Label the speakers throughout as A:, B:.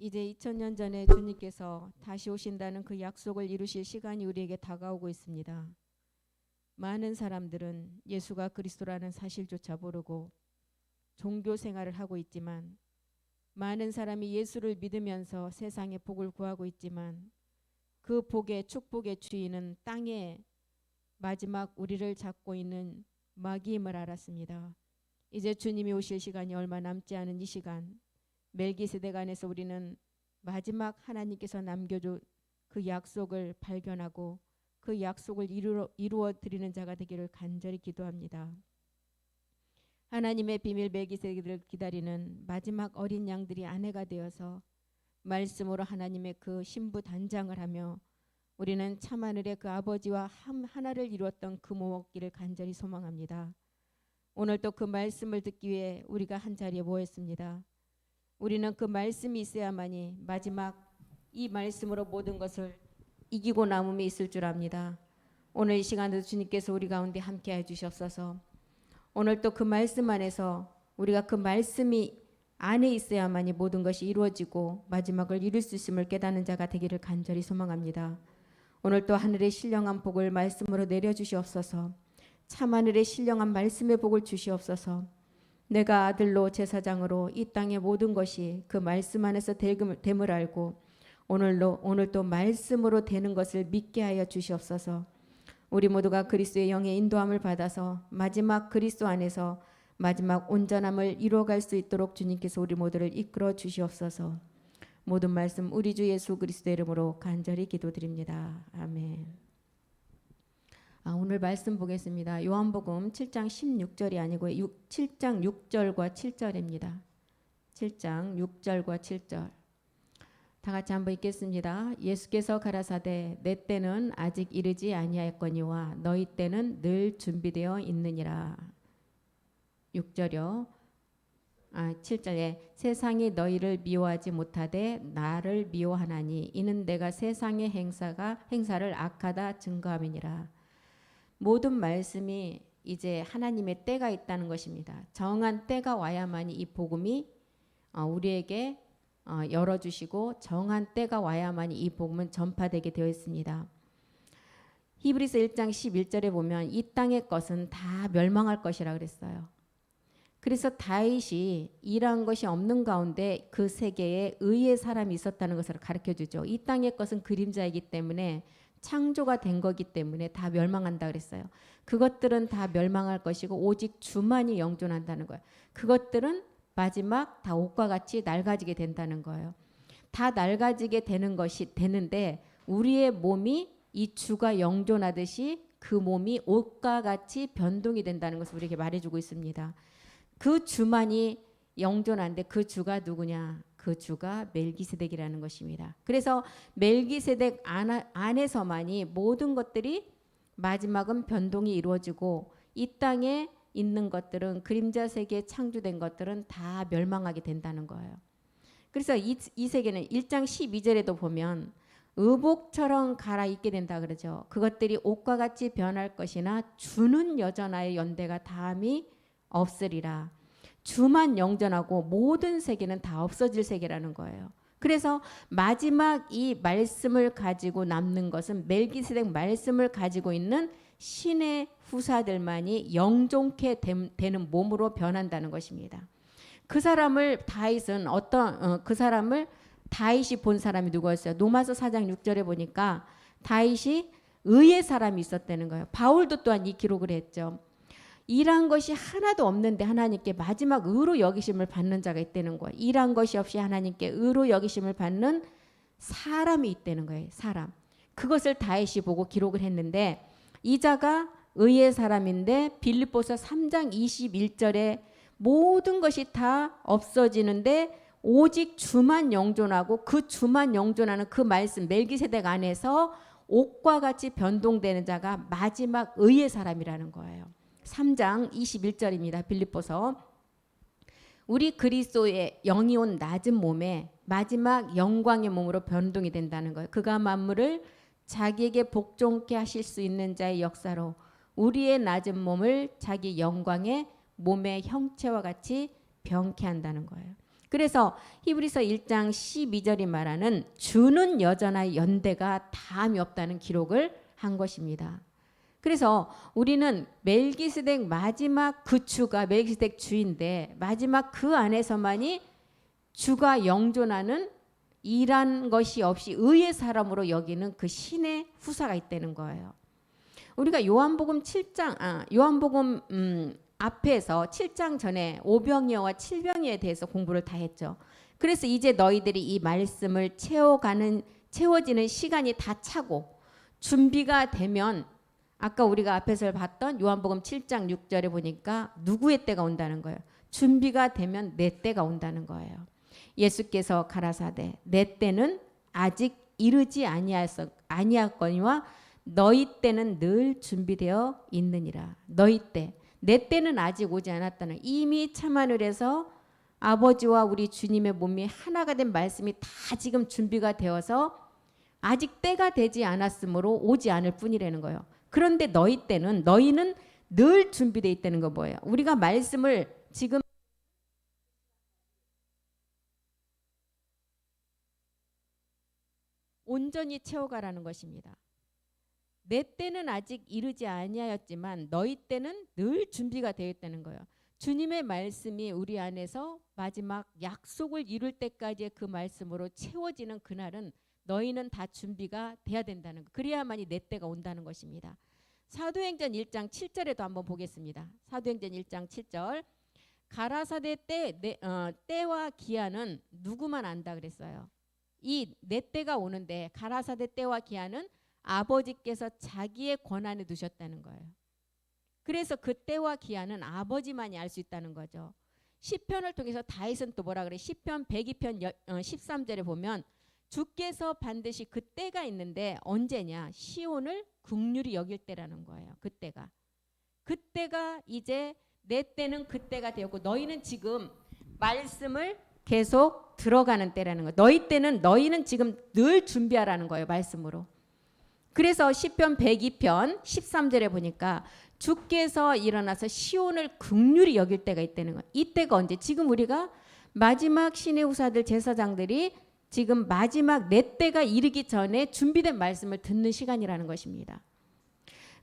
A: 이제 2000년 전에 주님께서 다시 오신다는 그 약속을 이루실 시간이 우리에게 다가오고 있습니다. 많은 사람들은 예수가 그리스도라는 사실조차 모르고 종교 생활을 하고 있지만, 많은 사람이 예수를 믿으면서 세상의 복을 구하고 있지만, 그 복의 축복의 주인은 땅에 마지막 우리를 잡고 있는 마귀임을 알았습니다. 이제 주님이 오실 시간이 얼마 남지 않은 이 시간, 멜기세덱 안에서 우리는 마지막 하나님께서 남겨준 그 약속을 발견하고 그 약속을 이루어 드리는 자가 되기를 간절히 기도합니다. 하나님의 비밀 멜기세덱을 기다리는 마지막 어린 양들이 아내가 되어서 말씀으로 하나님의 그 신부 단장을 하며 우리는 참하늘의 그 아버지와 하나를 이루었던 그 모먹기를 간절히 소망합니다. 오늘 또 그 말씀을 듣기 위해 우리가 한 자리에 모였습니다. 우리는 그 말씀이 있어야만이 마지막 이 말씀으로 모든 것을 이기고 남음이 있을 줄 압니다. 오늘 이 시간에도 주님께서 우리 가운데 함께해 주시옵소서. 오늘 또 그 말씀 안에서 우리가 그 말씀이 안에 있어야만이 모든 것이 이루어지고 마지막을 이룰 수 있음을 깨닫는 자가 되기를 간절히 소망합니다. 오늘 또 하늘의 신령한 복을 말씀으로 내려주시옵소서. 참 하늘의 신령한 말씀의 복을 주시옵소서. 내가 아들로 제사장으로 이 땅의 모든 것이 그 말씀 안에서 됨을 알고 오늘 또 말씀으로 되는 것을 믿게 하여 주시옵소서. 우리 모두가 그리스도의 영의 인도함을 받아서 마지막 그리스도 안에서 마지막 온전함을 이루어갈 수 있도록 주님께서 우리 모두를 이끌어 주시옵소서. 모든 말씀 우리 주 예수 그리스도의 이름으로 간절히 기도드립니다. 아멘. 오늘 말씀 보겠습니다. 요한복음 7장 16절이 아니고 7장 6절과 7절입니다. 7장 6절과 7절. 다 같이 한번 읽겠습니다. 예수께서 가라사대 내 때는 아직 이르지 아니하였거니와 너희 때는 늘 준비되어 있느니라. 6절이요. 7절에 세상이 너희를 미워하지 못하되 나를 미워하나니 이는 내가 세상의 행사를 악하다 증거함이니라. 모든 말씀이 이제 하나님의 때가 있다는 것입니다. 정한 때가 와야만이 이 복음이 우리에게 열어주시고 정한 때가 와야만이 이 복음은 전파되게 되어 있습니다. 히브리서 1장 11절에 보면 이 땅의 것은 다 멸망할 것이라 그랬어요. 그래서 다윗이 이러한 것이 없는 가운데 그 세계에 의의 사람이 있었다는 것을 가르쳐주죠. 이 땅의 것은 그림자이기 때문에 창조가 된 거기 때문에 다 멸망한다 그랬어요. 그것들은 다 멸망할 것이고 오직 주만이 영존한다는 거예요. 그것들은 마지막 다 옷과 같이 낡아지게 된다는 거예요. 다 낡아지게 되는 것이 되는데 우리의 몸이 이 주가 영존하듯이 그 몸이 옷과 같이 변동이 된다는 것을 우리에게 말해주고 있습니다. 그 주만이 영존한데 그 주가 누구냐? 그 주가 멜기세덱이라는 것입니다. 그래서 멜기세덱 안에서만이 모든 것들이 마지막은 변동이 이루어지고 이 땅에 있는 것들은 그림자 세계에 창조된 것들은 다 멸망하게 된다는 거예요. 그래서 이 세계는 1장 12절에도 보면 의복처럼 갈아입게 된다 그러죠. 그것들이 옷과 같이 변할 것이나 주는 여전하여 연대가 다함이 없으리라. 주만 영존하고 모든 세계는 다 없어질 세계라는 거예요. 그래서 마지막 이 말씀을 가지고 남는 것은 멜기세덱 말씀을 가지고 있는 신의 후사들만이 영존케 되는 몸으로 변한다는 것입니다. 그 사람을 다윗은 그 사람을 다윗이 본 사람이 누구였어요? 로마서 4장 6절에 보니까 다윗이 의의 사람이 있었다는 거예요. 바울도 또한 이 기록을 했죠. 일한 것이 하나도 없는데 하나님께 마지막 의로 여기심을 받는 자가 있다는 거예요. 일한 것이 없이 하나님께 의로 여기심을 받는 사람이 있다는 거예요. 사람. 그것을 다윗이 보고 기록을 했는데 이 자가 의의 사람인데 빌립보서 3장 21절에 모든 것이 다 없어지는데 오직 주만 영존하고 그 주만 영존하는 그 말씀 멜기세덱 안에서 옷과 같이 변동되는 자가 마지막 의의 사람이라는 거예요. 3장 21절입니다. 빌립보서. 우리 그리스도의 영이 온 낮은 몸에 마지막 영광의 몸으로 변동이 된다는 거예요. 그가 만물을 자기에게 복종케 하실 수 있는 자의 역사로 우리의 낮은 몸을 자기 영광의 몸의 형체와 같이 변케 한다는 거예요. 그래서 히브리서 1장 12절이 말하는 주는 여전하 연대가 다함이 없다는 기록을 한 것입니다. 그래서 우리는 멜기세덱 마지막 그 주가 멜기세덱 주인데 마지막 그 안에서만이 주가 영존하는 일한 것이 없이 의의 사람으로 여기는 그 신의 후사가 있다는 거예요. 우리가 요한복음 7장 요한복음 앞에서 7장 전에 오병이어와 칠병이에 대해서 공부를 다 했죠. 그래서 이제 너희들이 이 말씀을 채워지는 시간이 다 차고 준비가 되면 아까 우리가 앞에서 봤던 요한복음 7장 6절에 보니까 누구의 때가 온다는 거예요. 준비가 되면 내 때가 온다는 거예요. 예수께서 가라사대 내 때는 아직 이르지 아니하거니와 너희 때는 늘 준비되어 있느니라. 너희 때, 내 때는 아직 오지 않았다는, 이미 참하늘에서 아버지와 우리 주님의 몸이 하나가 된 말씀이 다 지금 준비가 되어서 아직 때가 되지 않았으므로 오지 않을 뿐이라는 거예요. 그런데 너희 때는, 너희는 늘 준비되어 있다는 거 뭐예요? 우리가 말씀을 지금 온전히 채워가라는 것입니다. 내 때는 아직 이르지 아니하였지만 너희 때는 늘 준비가 되어 있다는 거예요. 주님의 말씀이 우리 안에서 마지막 약속을 이룰 때까지의 그 말씀으로 채워지는 그날은 너희는 다 준비가 돼야 된다는 거. 그래야만이 내 때가 온다는 것입니다. 사도행전 1장 7절에도 한번 보겠습니다. 사도행전 1장 7절. 가라사대 때와 기한은 누구만 안다 그랬어요. 이 내 때가 오는데 가라사대 때와 기한은 아버지께서 자기의 권한에 두셨다는 거예요. 그래서 그 때와 기한은 아버지만이 알 수 있다는 거죠. 시편을 통해서 다윗은 또 뭐라 그래? 시편 102편 13절에 보면 주께서 반드시 그 때가 있는데 언제냐? 시온을 긍휼히 여길 때라는 거예요. 그때가 이제 내 때는 그때가 되었고 너희는 지금 말씀을 계속 들어가는 때라는 거예요. 너희 때는 너희는 지금 늘 준비하라는 거예요. 말씀으로. 그래서 시편 102편 13절에 보니까 주께서 일어나서 시온을 긍휼히 여길 때가 있다는 거예요. 이때가 언제? 지금 우리가 마지막 신의 후사들 제사장들이 지금 마지막 내 때가 이르기 전에 준비된 말씀을 듣는 시간이라는 것입니다.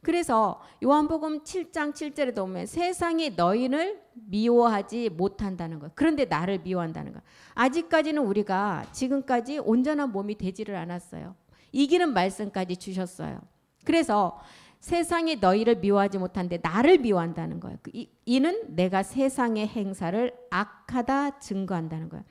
A: 그래서 요한복음 7장 7절에도 보면 세상이 너희를 미워하지 못한다는 것. 그런데 나를 미워한다는 것. 아직까지는 우리가 지금까지 온전한 몸이 되지를 않았어요. 이기는 말씀까지 주셨어요. 그래서 세상이 너희를 미워하지 못한데 나를 미워한다는 거예요. 이는 내가 세상의 행사를 악하다 증거한다는 거예요.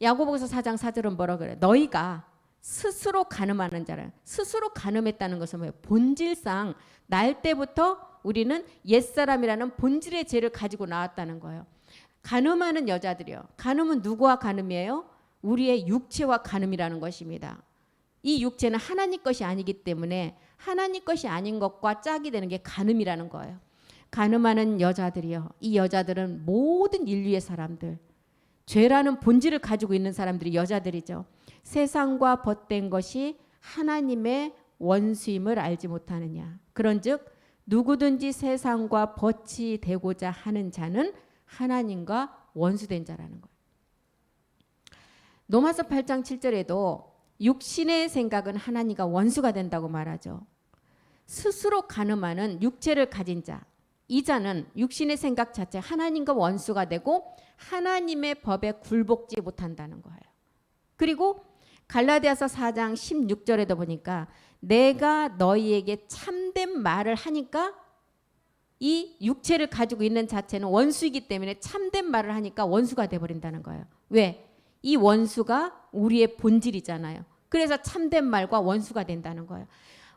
A: 야고보서 4장 4절은 뭐라 그래요? 너희가 스스로 간음하는 자라. 스스로 간음했다는 것은 뭐예요? 본질상 날 때부터 우리는 옛사람이라는 본질의 죄를 가지고 나왔다는 거예요. 간음하는 여자들이요. 간음은 누구와 간음이에요? 우리의 육체와 간음이라는 것입니다. 이 육체는 하나님 것이 아니기 때문에 하나님 것이 아닌 것과 짝이 되는 게 간음이라는 거예요. 간음하는 여자들이요. 이 여자들은 모든 인류의 사람들, 죄라는 본질을 가지고 있는 사람들이 여자들이죠. 세상과 벗된 것이 하나님의 원수임을 알지 못하느냐. 그런즉 누구든지 세상과 벗이 되고자 하는 자는 하나님과 원수된 자라는 거예요. 로마서 8장 7절에도 육신의 생각은 하나님과 원수가 된다고 말하죠. 스스로 간음하는 육체를 가진 자, 이 자는 육신의 생각 자체 하나님과 원수가 되고 하나님의 법에 굴복지 못한다는 거예요. 그리고 갈라디아서 4장 16절에도 보니까 내가 너희에게 참된 말을 하니까 이 육체를 가지고 있는 자체는 원수이기 때문에 참된 말을 하니까 원수가 돼버린다는 거예요. 왜? 이 원수가 우리의 본질이잖아요. 그래서 참된 말과 원수가 된다는 거예요.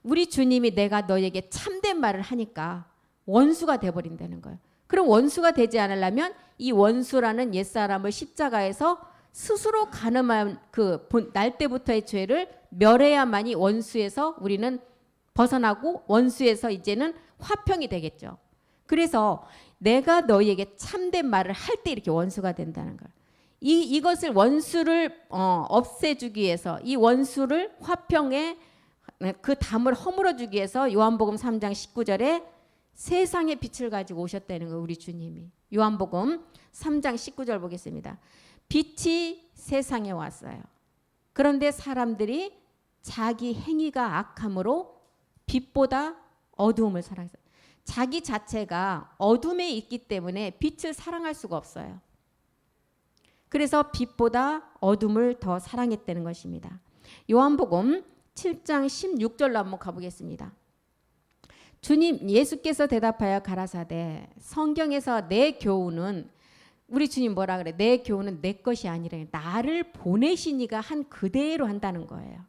A: 우리 주님이 내가 너에게 참된 말을 하니까 원수가 돼버린다는 거예요. 그럼 원수가 되지 않으려면 이 원수라는 옛사람을 십자가에서 스스로 간음한 날 때부터의 죄를 멸해야만이 원수에서 우리는 벗어나고 원수에서 이제는 화평이 되겠죠. 그래서 내가 너희에게 참된 말을 할 때 이렇게 원수가 된다는 거예요. 이것을 원수를 없애주기 위해서 이 원수를 화평에 그 담을 허물어주기 위해서 요한복음 3장 19절에 세상의 빛을 가지고 오셨다는 거예요. 우리 주님이. 요한복음 3장 19절 보겠습니다. 빛이 세상에 왔어요. 그런데 사람들이 자기 행위가 악함으로 빛보다 어두움을 사랑했어요. 자기 자체가 어둠에 있기 때문에 빛을 사랑할 수가 없어요. 그래서 빛보다 어둠을 더 사랑했다는 것입니다. 요한복음 7장 16절로 한번 가보겠습니다. 주님 예수께서 대답하여 가라사대 성경에서 내 교훈은 우리 주님 뭐라 그래? 내 교훈은 내 것이 아니라 나를 보내신 이가 한 그대로 한다는 거예요.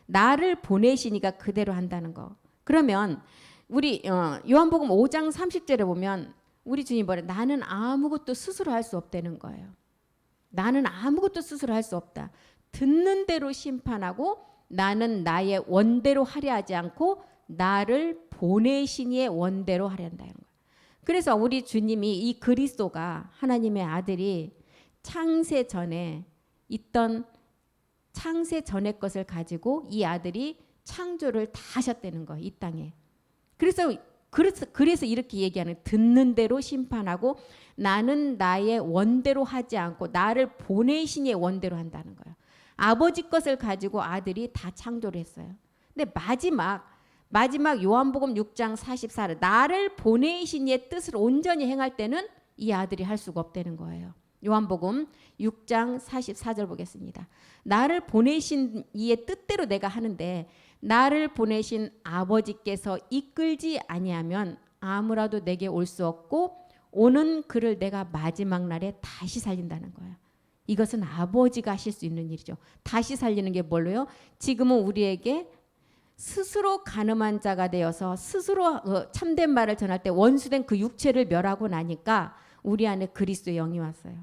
A: 나를 보내신 이가 그대로 한다는 거. 그러면 우리 요한복음 5장 30절에 보면 우리 주님 뭐래? 나는 아무것도 스스로 할 수 없다는 거예요. 나는 아무것도 스스로 할 수 없다. 듣는 대로 심판하고 나는 나의 원대로 하려 하지 않고 나를 보내신 이의 원대로 하려 한다는 거예요. 그래서 우리 주님이 이 그리스도가 하나님의 아들이 창세 전에 있던 창세 전의 것을 가지고 이 아들이 창조를 다 하셨다는 거예요. 이 땅에. 그래서 이렇게 얘기하는 듣는 대로 심판하고 나는 나의 원대로 하지 않고 나를 보내신 이의 원대로 한다는 거예요. 아버지 것을 가지고 아들이 다 창조를 했어요. 근데 마지막 요한복음 6장 44를 나를 보내신 이의 뜻을 온전히 행할 때는 이 아들이 할 수가 없다는 거예요. 요한복음 6장 44절 보겠습니다. 나를 보내신 이의 뜻대로 내가 하는데 나를 보내신 아버지께서 이끌지 아니하면 아무라도 내게 올 수 없고 오는 그를 내가 마지막 날에 다시 살린다는 거예요. 이것은 아버지가 하실 수 있는 일이죠. 다시 살리는 게 뭘로요? 지금은 우리에게 스스로 가늠한 자가 되어서 스스로 참된 말을 전할 때 원수된 그 육체를 멸하고 나니까 우리 안에 그리스도의 영이 왔어요.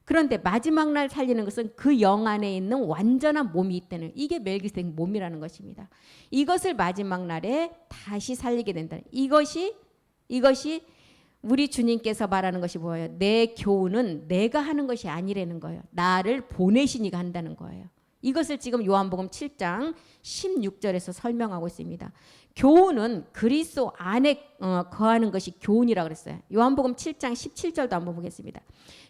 A: 그런데 마지막 날 살리는 것은 그 영 안에 있는 완전한 몸이 있다는, 이게 멜기세덱 몸이라는 것입니다. 이것을 마지막 날에 다시 살리게 된다. 이것이 우리 주님께서 말하는 것이 뭐예요? 내 교훈은 내가 하는 것이 아니라는 거예요. 나를 보내신 이가 한다는 거예요. 이것을 지금 요한복음 7장 16절에서 설명하고 있습니다. 교훈은 그리스도 안에 거하는 것이 교훈이라고 그랬어요. 요한복음 7장 17절도 한번 보겠습니다.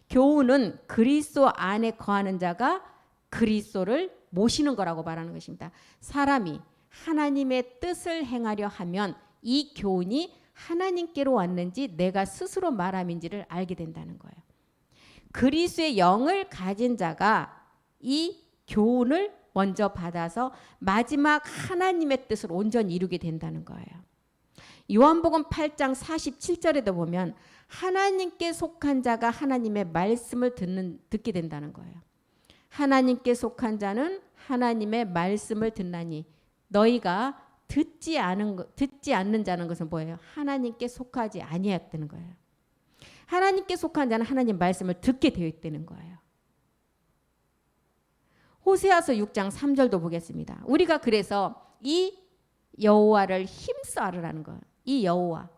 A: 교훈은 그리스도 안에 거하는 자가 그리스도를 모시는 거라고 말하는 것입니다. 사람이 하나님의 뜻을 행하려 하면 이 교훈이 하나님께로 왔는지 내가 스스로 말함인지를 알게 된다는 거예요. 그리스도의 영을 가진 자가 이 교훈을 먼저 받아서 마지막 하나님의 뜻을 온전히 이루게 된다는 거예요. 요한복음 8장 47절에도 보면 하나님께 속한 자가 하나님의 말씀을 듣게 된다는 거예요. 하나님께 속한 자는 하나님의 말씀을 듣나니 너희가 듣지 않는 자는 것은 뭐예요? 하나님께 속하지 아니했다는 거예요. 하나님께 속한 자는 하나님 말씀을 듣게 되어 있다는 거예요. 호세아서 6장 3절도 보겠습니다. 우리가 그래서 이 여호와를 힘써 알으라는 거예요. 이 여호와.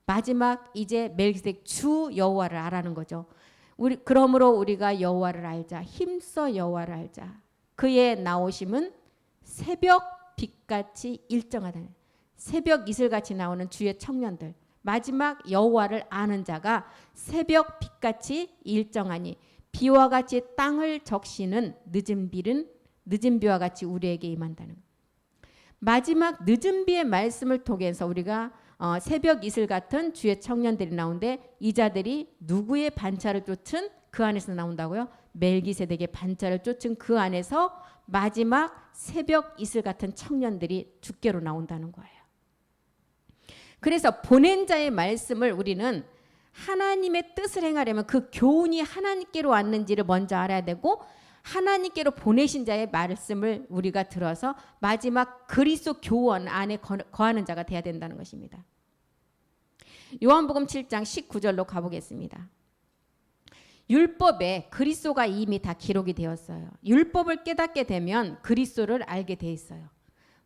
A: 마지막 이제 멜기세덱 주 여호와를 알아는 거죠. 그러므로 우리가 여호와를 알자. 힘써 여호와를 알자. 그의 나오심은 새벽 빛같이 일정하다. 새벽 이슬같이 나오는 주의 청년들. 마지막 여호와를 아는 자가 새벽 빛같이 일정하니 비와 같이 땅을 적시는 늦은 비와 같이 우리에게 임한다는 거예요. 마지막 늦은 비의 말씀을 통해서 우리가 새벽 이슬 같은 주의 청년들이 나오는데 이 자들이 누구의 반차를 쫓은 그 안에서 나온다고요? 멜기세덱의 반차를 쫓은 그 안에서 마지막 새벽 이슬 같은 청년들이 주께로 나온다는 거예요. 그래서 보낸 자의 말씀을 우리는 하나님의 뜻을 행하려면 그 교훈이 하나님께로 왔는지를 먼저 알아야 되고 하나님께로 보내신 자의 말씀을 우리가 들어서 마지막 그리스도 교원 안에 거하는 자가 돼야 된다는 것입니다. 요한복음 7장 19절로 가보겠습니다. 율법에 그리스도가 이미 다 기록이 되었어요. 율법을 깨닫게 되면 그리스도를 알게 돼 있어요.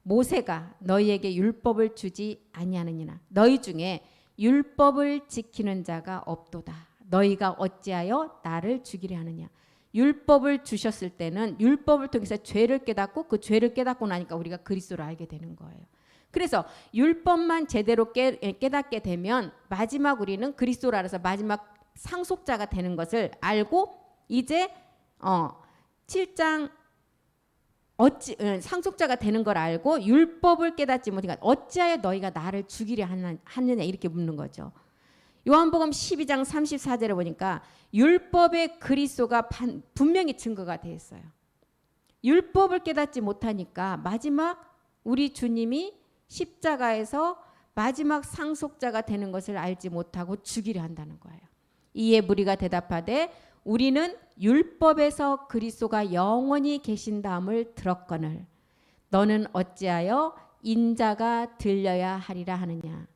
A: 모세가 너희에게 율법을 주지 아니하느니나 너희 중에 율법을 지키는 자가 없도다. 너희가 어찌하여 나를 죽이려 하느냐. 율법을 주셨을 때는 율법을 통해서 죄를 깨닫고 그 죄를 깨닫고 나니까 우리가 그리스도를 알게 되는 거예요. 그래서 율법만 제대로 깨닫게 되면 마지막 우리는 그리스도를 알아서 마지막 상속자가 되는 것을 알고 이제 7장 상속자가 되는 걸 알고 율법을 깨닫지 못하니까 어찌하여 너희가 나를 죽이려 하느냐 이렇게 묻는 거죠. 요한복음 12장 34절에 보니까 율법의 그리스도가 분명히 증거가 되어 있어요. 율법을 깨닫지 못하니까 마지막 우리 주님이 십자가에서 마지막 상속자가 되는 것을 알지 못하고 죽이려 한다는 거예요. 이에 무리가 대답하되 우리는 율법에서 그리스도가 영원히 계신다함을 들었거늘 너는 어찌하여 인자가 들려야 하리라 하느냐.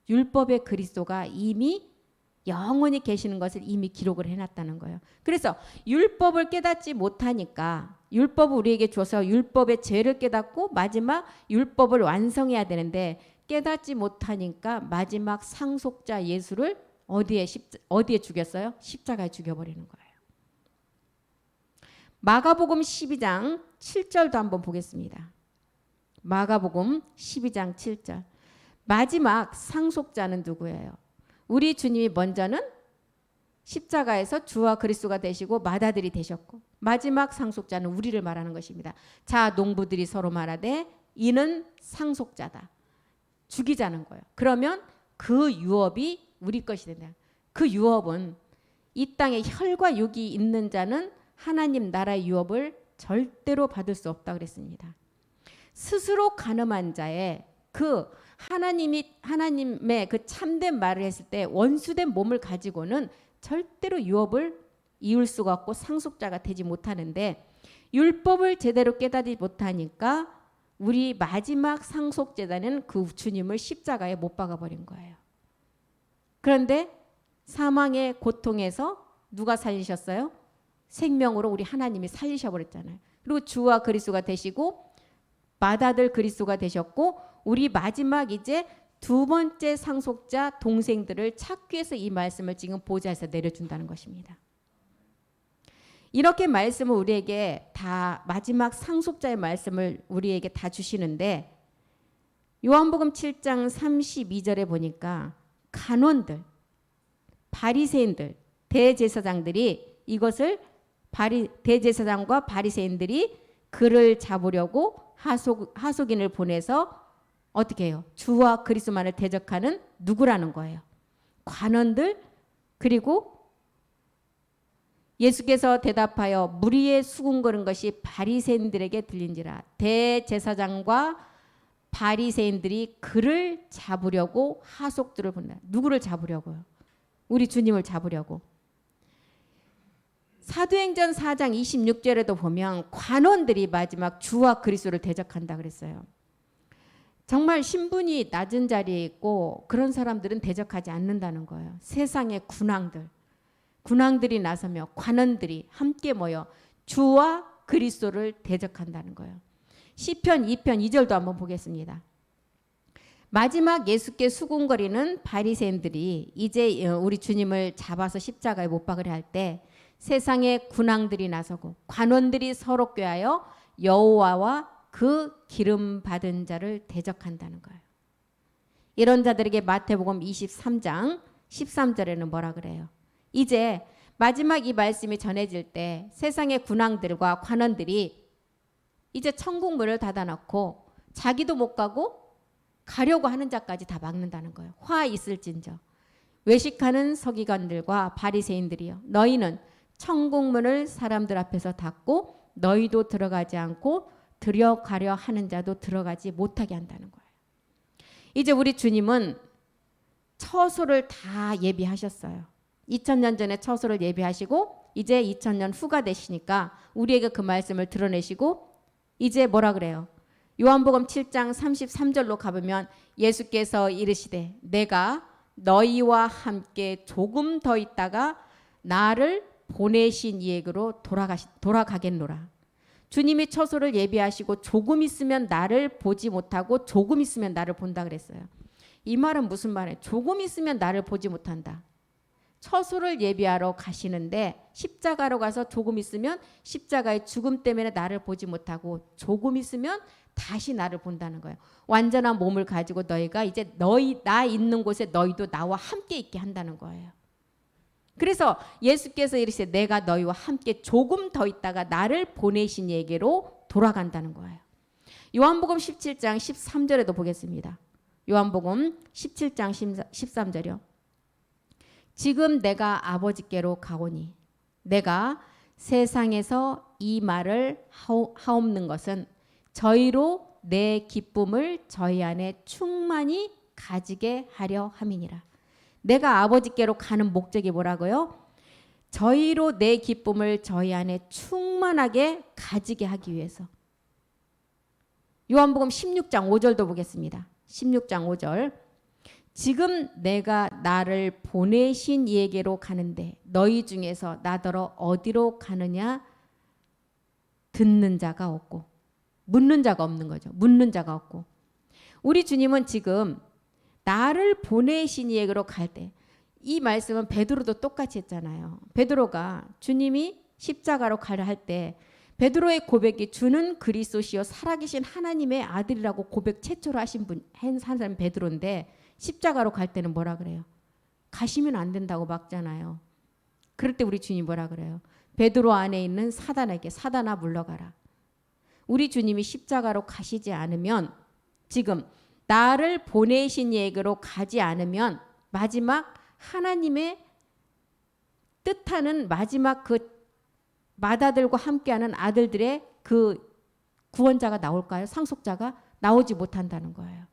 A: 율법의 그리스도가 이미 영원히 계시는 것을 이미 기록을 해놨다는 거예요. 그래서 율법을 깨닫지 못하니까 율법을 우리에게 줘서 율법의 죄를 깨닫고 마지막 율법을 완성해야 되는데 깨닫지 못하니까 마지막 상속자 예수를 어디에 죽였어요? 십자가에 죽여버리는 거예요. 마가복음 12장 7절도 한번 보겠습니다. 마가복음 12장 7절. 마지막 상속자는 누구예요? 우리 주님이 먼저는 십자가에서 주와 그리스도가 되시고 맏아들이 되셨고 마지막 상속자는 우리를 말하는 것입니다. 자 농부들이 서로 말하되 이는 상속자다. 죽이자는 거예요. 그러면 그 유업이 우리 것이 된다. 그 유업은 이 땅에 혈과 육이 있는 자는 하나님 나라의 유업을 절대로 받을 수 없다 그랬습니다. 스스로 가늠한 자의 그 하나님의 그 참된 말을 했을 때 원수된 몸을 가지고는 절대로 유업을 이을 수가 없고 상속자가 되지 못하는데 율법을 제대로 깨닫지 못하니까 우리 마지막 상속제자는 그 주님을 십자가에 못 박아버린 거예요. 그런데 사망의 고통에서 누가 살리셨어요? 생명으로 우리 하나님이 살리셔버렸잖아요. 그리고 주와 그리스도가 되시고 맏아들 그리스도가 되셨고 우리 마지막 이제 두 번째 상속자 동생들을 찾기 위해서 이 말씀을 지금 보좌에서 내려준다는 것입니다. 이렇게 말씀을 우리에게 다 마지막 상속자의 말씀을 우리에게 다 주시는데 요한복음 7장 32절에 보니까 간원들, 바리새인들, 대제사장들이 이것을 대제사장과 바리새인들이 그를 잡으려고 하속인을 보내서 어떻게 해요? 주와 그리스도만을 대적하는 누구라는 거예요? 관원들 그리고 예수께서 대답하여 무리에 수군거린 것이 바리새인들에게 들린지라. 대제사장과 바리새인들이 그를 잡으려고 하속들을 보낸다. 누구를 잡으려고요? 우리 주님을 잡으려고. 사도행전 4장 26절에도 보면 관원들이 마지막 주와 그리스도를 대적한다 그랬어요. 정말 신분이 낮은 자리에 있고 그런 사람들은 대적하지 않는다는 거예요. 세상의 군왕들이 나서며 관원들이 함께 모여 주와 그리스도를 대적한다는 거예요. 시편 2편 2절도 한번 보겠습니다. 마지막 예수께 수군거리는 바리새인들이 이제 우리 주님을 잡아서 십자가에 못 박으려 할 때 세상의 군왕들이 나서고 관원들이 서로 꾀하여 여호와와 그 기름 받은 자를 대적한다는 거예요. 이런 자들에게 마태복음 23장 13절에는 뭐라 그래요? 이제 마지막 이 말씀이 전해질 때 세상의 군왕들과 관원들이 이제 천국 문을 닫아놓고 자기도 못 가려고 하는 자까지 다 막는다는 거예요. 화 있을진저 외식하는 서기관들과 바리새인들이여 너희는 천국 문을 사람들 앞에서 닫고 너희도 들어가지 않고 들어가려 하는 자도 들어가지 못하게 한다는 거예요. 이제 우리 주님은 처소를 다 예비하셨어요. 2000년 전에 처소를 예비하시고 이제 2000년 후가 되시니까 우리에게 그 말씀을 드러내시고 이제 뭐라 그래요? 요한복음 7장 33절로 가보면 예수께서 이르시되 내가 너희와 함께 조금 더 있다가 나를 보내신 이에게로 돌아가겠노라. 주님이 처소를 예비하시고 조금 있으면 나를 보지 못하고 조금 있으면 나를 본다 그랬어요. 이 말은 무슨 말이에요? 조금 있으면 나를 보지 못한다. 처소를 예비하러 가시는데 십자가로 가서 조금 있으면 십자가의 죽음 때문에 나를 보지 못하고 조금 있으면 다시 나를 본다는 거예요. 완전한 몸을 가지고 너희가 이제 나 있는 곳에 너희도 나와 함께 있게 한다는 거예요. 그래서 예수께서 이르시되 내가 너희와 함께 조금 더 있다가 나를 보내신 이에게로 돌아간다는 거예요. 요한복음 17장 13절에도 보겠습니다. 요한복음 17장 13절이요. 지금 내가 아버지께로 가오니 내가 세상에서 이 말을 하옵는 것은 저희로 내 기쁨을 저희 안에 충만히 가지게 하려 함이니라. 내가 아버지께로 가는 목적이 뭐라고요? 저희로 내 기쁨을 저희 안에 충만하게 가지게 하기 위해서. 요한복음 16장 5절도 보겠습니다. 16장 5절. 지금 내가 나를 보내신 이에게로 가는데 너희 중에서 나더러 어디로 가느냐 듣는 자가 없고 묻는 자가 없는 거죠. 묻는 자가 없고. 우리 주님은 지금 나를 보내신 이에게로 갈 때, 이 말씀은 베드로도 똑같이 했잖아요. 베드로가 주님이 십자가로 가려 할 때 베드로의 고백이 주는 그리스도시요 살아계신 하나님의 아들이라고 고백 최초로 하신 분, 한 사람 베드로인데 십자가로 갈 때는 뭐라 그래요? 가시면 안 된다고 막잖아요. 그럴 때 우리 주님 뭐라 그래요? 베드로 안에 있는 사단에게 사단아 물러가라. 우리 주님이 십자가로 가시지 않으면, 지금 나를 보내신 이에게로 가지 않으면 마지막 하나님의 뜻하는 마지막 그 맏아들과 함께하는 아들들의 그 구원자가 나올까요? 상속자가 나오지 못한다는 거예요.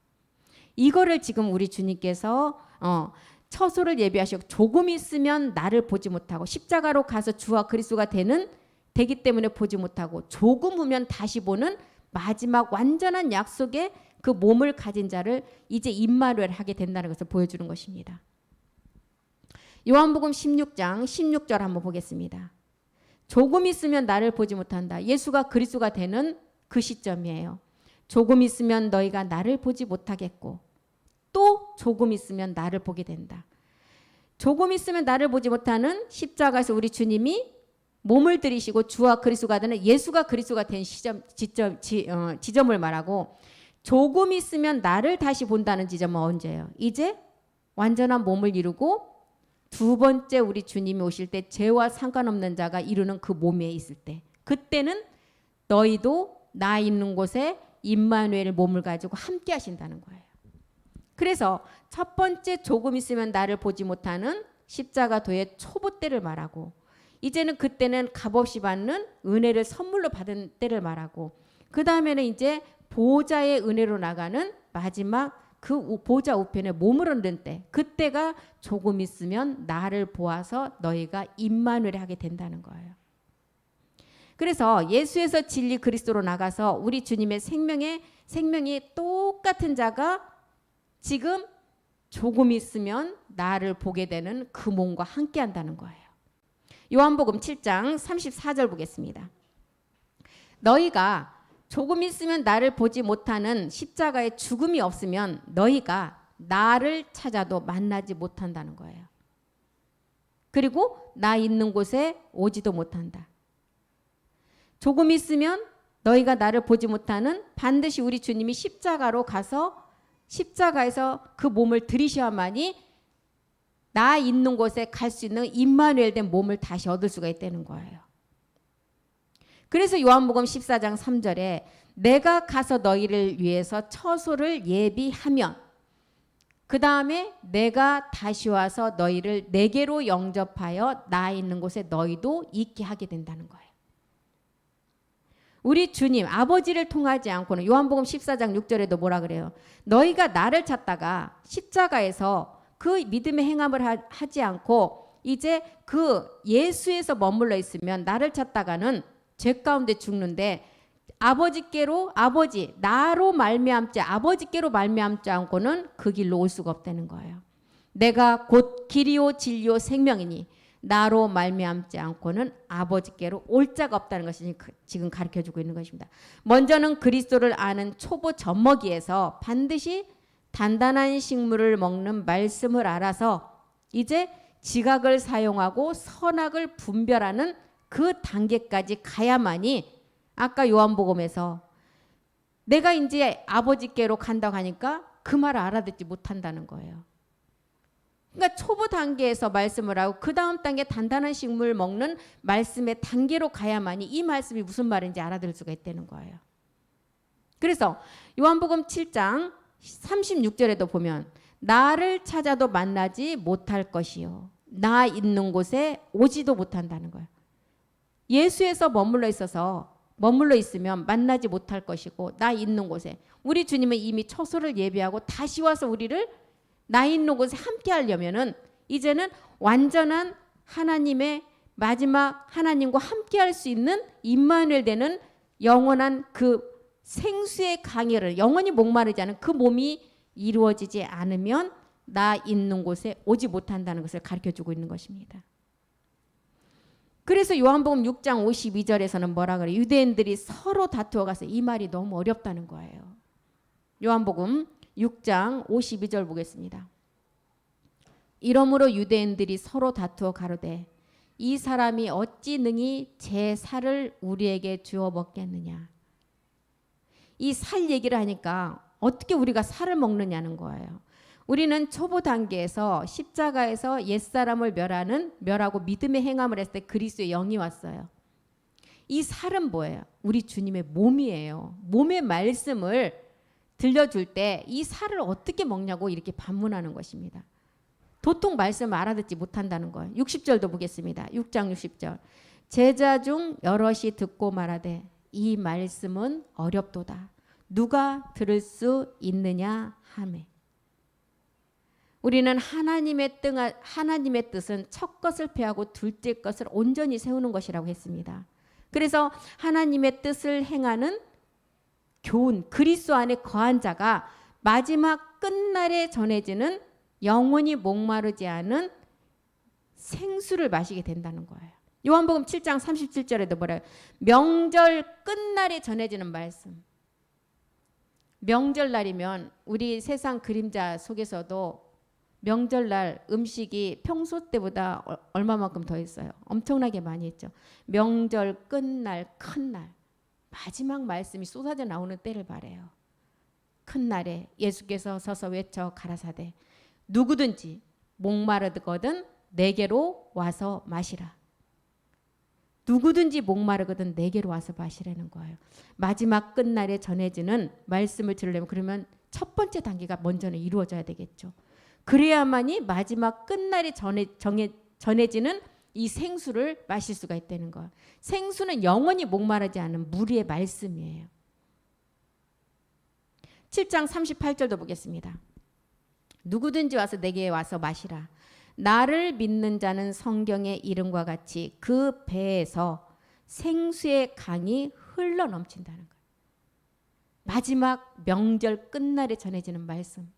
A: 이거를 지금 우리 주님께서 처소를 예비하시고 조금 있으면 나를 보지 못하고 십자가로 가서 주와 그리스도가 되기 때문에 보지 못하고 조금 후면 다시 보는 마지막 완전한 약속의 그 몸을 가진 자를 이제 임마누엘 하게 된다는 것을 보여주는 것입니다. 요한복음 16장 16절 한번 보겠습니다. 조금 있으면 나를 보지 못한다. 예수가 그리스도가 되는 그 시점이에요. 조금 있으면 너희가 나를 보지 못하겠고 또 조금 있으면 나를 보게 된다. 조금 있으면 나를 보지 못하는 십자가에서 우리 주님이 몸을 들이시고 주와 그리스도가 되는 예수가 그리스도가 된 지점을 말하고, 조금 있으면 나를 다시 본다는 지점은 언제예요? 이제 완전한 몸을 이루고 두 번째 우리 주님이 오실 때 죄와 상관없는 자가 이루는 그 몸에 있을 때, 그때는 너희도 나 있는 곳에 임마누엘 몸을 가지고 함께 하신다는 거예요. 그래서 첫 번째 조금 있으면 나를 보지 못하는 십자가 도의 초보 때를 말하고, 이제는 그때는 값없이 받는 은혜를 선물로 받은 때를 말하고, 그 다음에는 이제 보좌의 은혜로 나가는 마지막 그 보좌 우편에 몸을 얹는 때, 그때가 조금 있으면 나를 보아서 너희가 임마누엘 하게 된다는 거예요. 그래서 예수에서 진리 그리스도로 나가서 우리 주님의 생명이 똑같은 자가 지금 조금 있으면 나를 보게 되는 그 몸과 함께 한다는 거예요. 요한복음 7장 34절 보겠습니다. 너희가 조금 있으면 나를 보지 못하는 십자가의 죽음이 없으면 너희가 나를 찾아도 만나지 못한다는 거예요. 그리고 나 있는 곳에 오지도 못한다. 조금 있으면 너희가 나를 보지 못하는, 반드시 우리 주님이 십자가로 가서 십자가에서 그 몸을 들이셔야만이 나 있는 곳에 갈 수 있는 임마누엘 된 몸을 다시 얻을 수가 있다는 거예요. 그래서 요한복음 14장 3절에 내가 가서 너희를 위해서 처소를 예비하면 그 다음에 내가 다시 와서 너희를 내게로 영접하여 나 있는 곳에 너희도 있게 하게 된다는 거예요. 우리 주님 아버지를 통하지 않고는, 요한복음 14장 6절에도 뭐라 그래요? 너희가 나를 찾다가 십자가에서 그 믿음의 행함을 하지 않고 이제 그 예수에서 머물러 있으면 나를 찾다가는 죄 가운데 죽는데, 아버지께로 나로 말미암지 아버지께로 말미암지 않고는 그 길로 올 수가 없다는 거예요. 내가 곧 길이요 진리요 생명이니 나로 말미암지 않고는 아버지께로 올 자가 없다는 것이 지금 가르쳐주고 있는 것입니다. 먼저는 그리스도를 아는 초보 젖먹이에서 반드시 단단한 식물을 먹는 말씀을 알아서 이제 지각을 사용하고 선악을 분별하는 그 단계까지 가야만이, 아까 요한복음에서 내가 이제 아버지께로 간다고 하니까 그 말을 알아듣지 못한다는 거예요. 그러니까 초보 단계에서 말씀을 하고 그 다음 단계 단단한 식물을 먹는 말씀의 단계로 가야만이 이 말씀이 무슨 말인지 알아들을 수가 있다는 거예요. 그래서 요한복음 7장 36절에도 보면 나를 찾아도 만나지 못할 것이요 나 있는 곳에 오지도 못한다는 거예요. 예수에서 머물러 있으면 만나지 못할 것이고 나 있는 곳에 우리 주님은 이미 처소를 예비하고 다시 와서 우리를 나 있는 곳에 함께 하려면은 이제는 완전한 하나님의 마지막 하나님과 함께 할 수 있는 임마누엘 되는 영원한 그 생수의 강의를 영원히 목마르지 않은 그 몸이 이루어지지 않으면 나 있는 곳에 오지 못한다는 것을 가르쳐주고 있는 것입니다. 그래서 요한복음 6장 52절에서는 뭐라 그래요? 유대인들이 서로 다투어 가서 이 말이 너무 어렵다는 거예요. 요한복음 6장 52절 보겠습니다. 이러므로 유대인들이 서로 다투어 가로되 이 사람이 어찌 능히 제 살을 우리에게 주어 먹겠느냐. 이 살 얘기를 하니까 어떻게 우리가 살을 먹느냐는 거예요. 우리는 초보 단계에서 십자가에서 옛사람을 멸하고 믿음의 행함을 했을 때 그리스도의 영이 왔어요. 이 살은 뭐예요? 우리 주님의 몸이에요. 몸의 말씀을 들려줄 때 이 살을 어떻게 먹냐고 이렇게 반문하는 것입니다. 도통 말씀을 알아듣지 못한다는 거예요. 60절도 보겠습니다. 6장 60절. 제자 중 여럿이 듣고 말하되 이 말씀은 어렵도다. 누가 들을 수 있느냐 하매. 우리는 하나님의 뜻은 첫 것을 폐하고 둘째 것을 온전히 세우는 것이라고 했습니다. 그래서 하나님의 뜻을 행하는 교훈, 그리스도 안에 거한 자가 마지막 끝날에 전해지는 영원히 목마르지 않은 생수를 마시게 된다는 거예요. 요한복음 7장 37절에도 뭐래요? 명절 끝날에 전해지는 말씀. 명절날이면 우리 세상 그림자 속에서도 명절날 음식이 평소 때보다 얼마만큼 더 있어요. 엄청나게 많이 있죠. 명절 끝날 큰날 마지막 말씀이 쏟아져 나오는 때를 바래요. 큰 날에 예수께서 서서 외쳐 가라사대 누구든지 목마르거든 내게로 와서 마시라. 누구든지 목마르거든 내게로 와서 마시라는 거예요. 마지막 끝날에 전해지는 말씀을 들으려면 그러면 첫 번째 단계가 먼저는 이루어져야 되겠죠. 그래야만이 마지막 끝날에 전해지는 이 생수를 마실 수가 있다는 거예요. 생수는 영원히 목마르지 않은 무리의 말씀이에요. 7장 38절도 보겠습니다. 누구든지 와서 내게 와서 마시라. 나를 믿는 자는 성경의 이름과 같이 그 배에서 생수의 강이 흘러 넘친다는 거예요. 마지막 명절 끝날에 전해지는 말씀.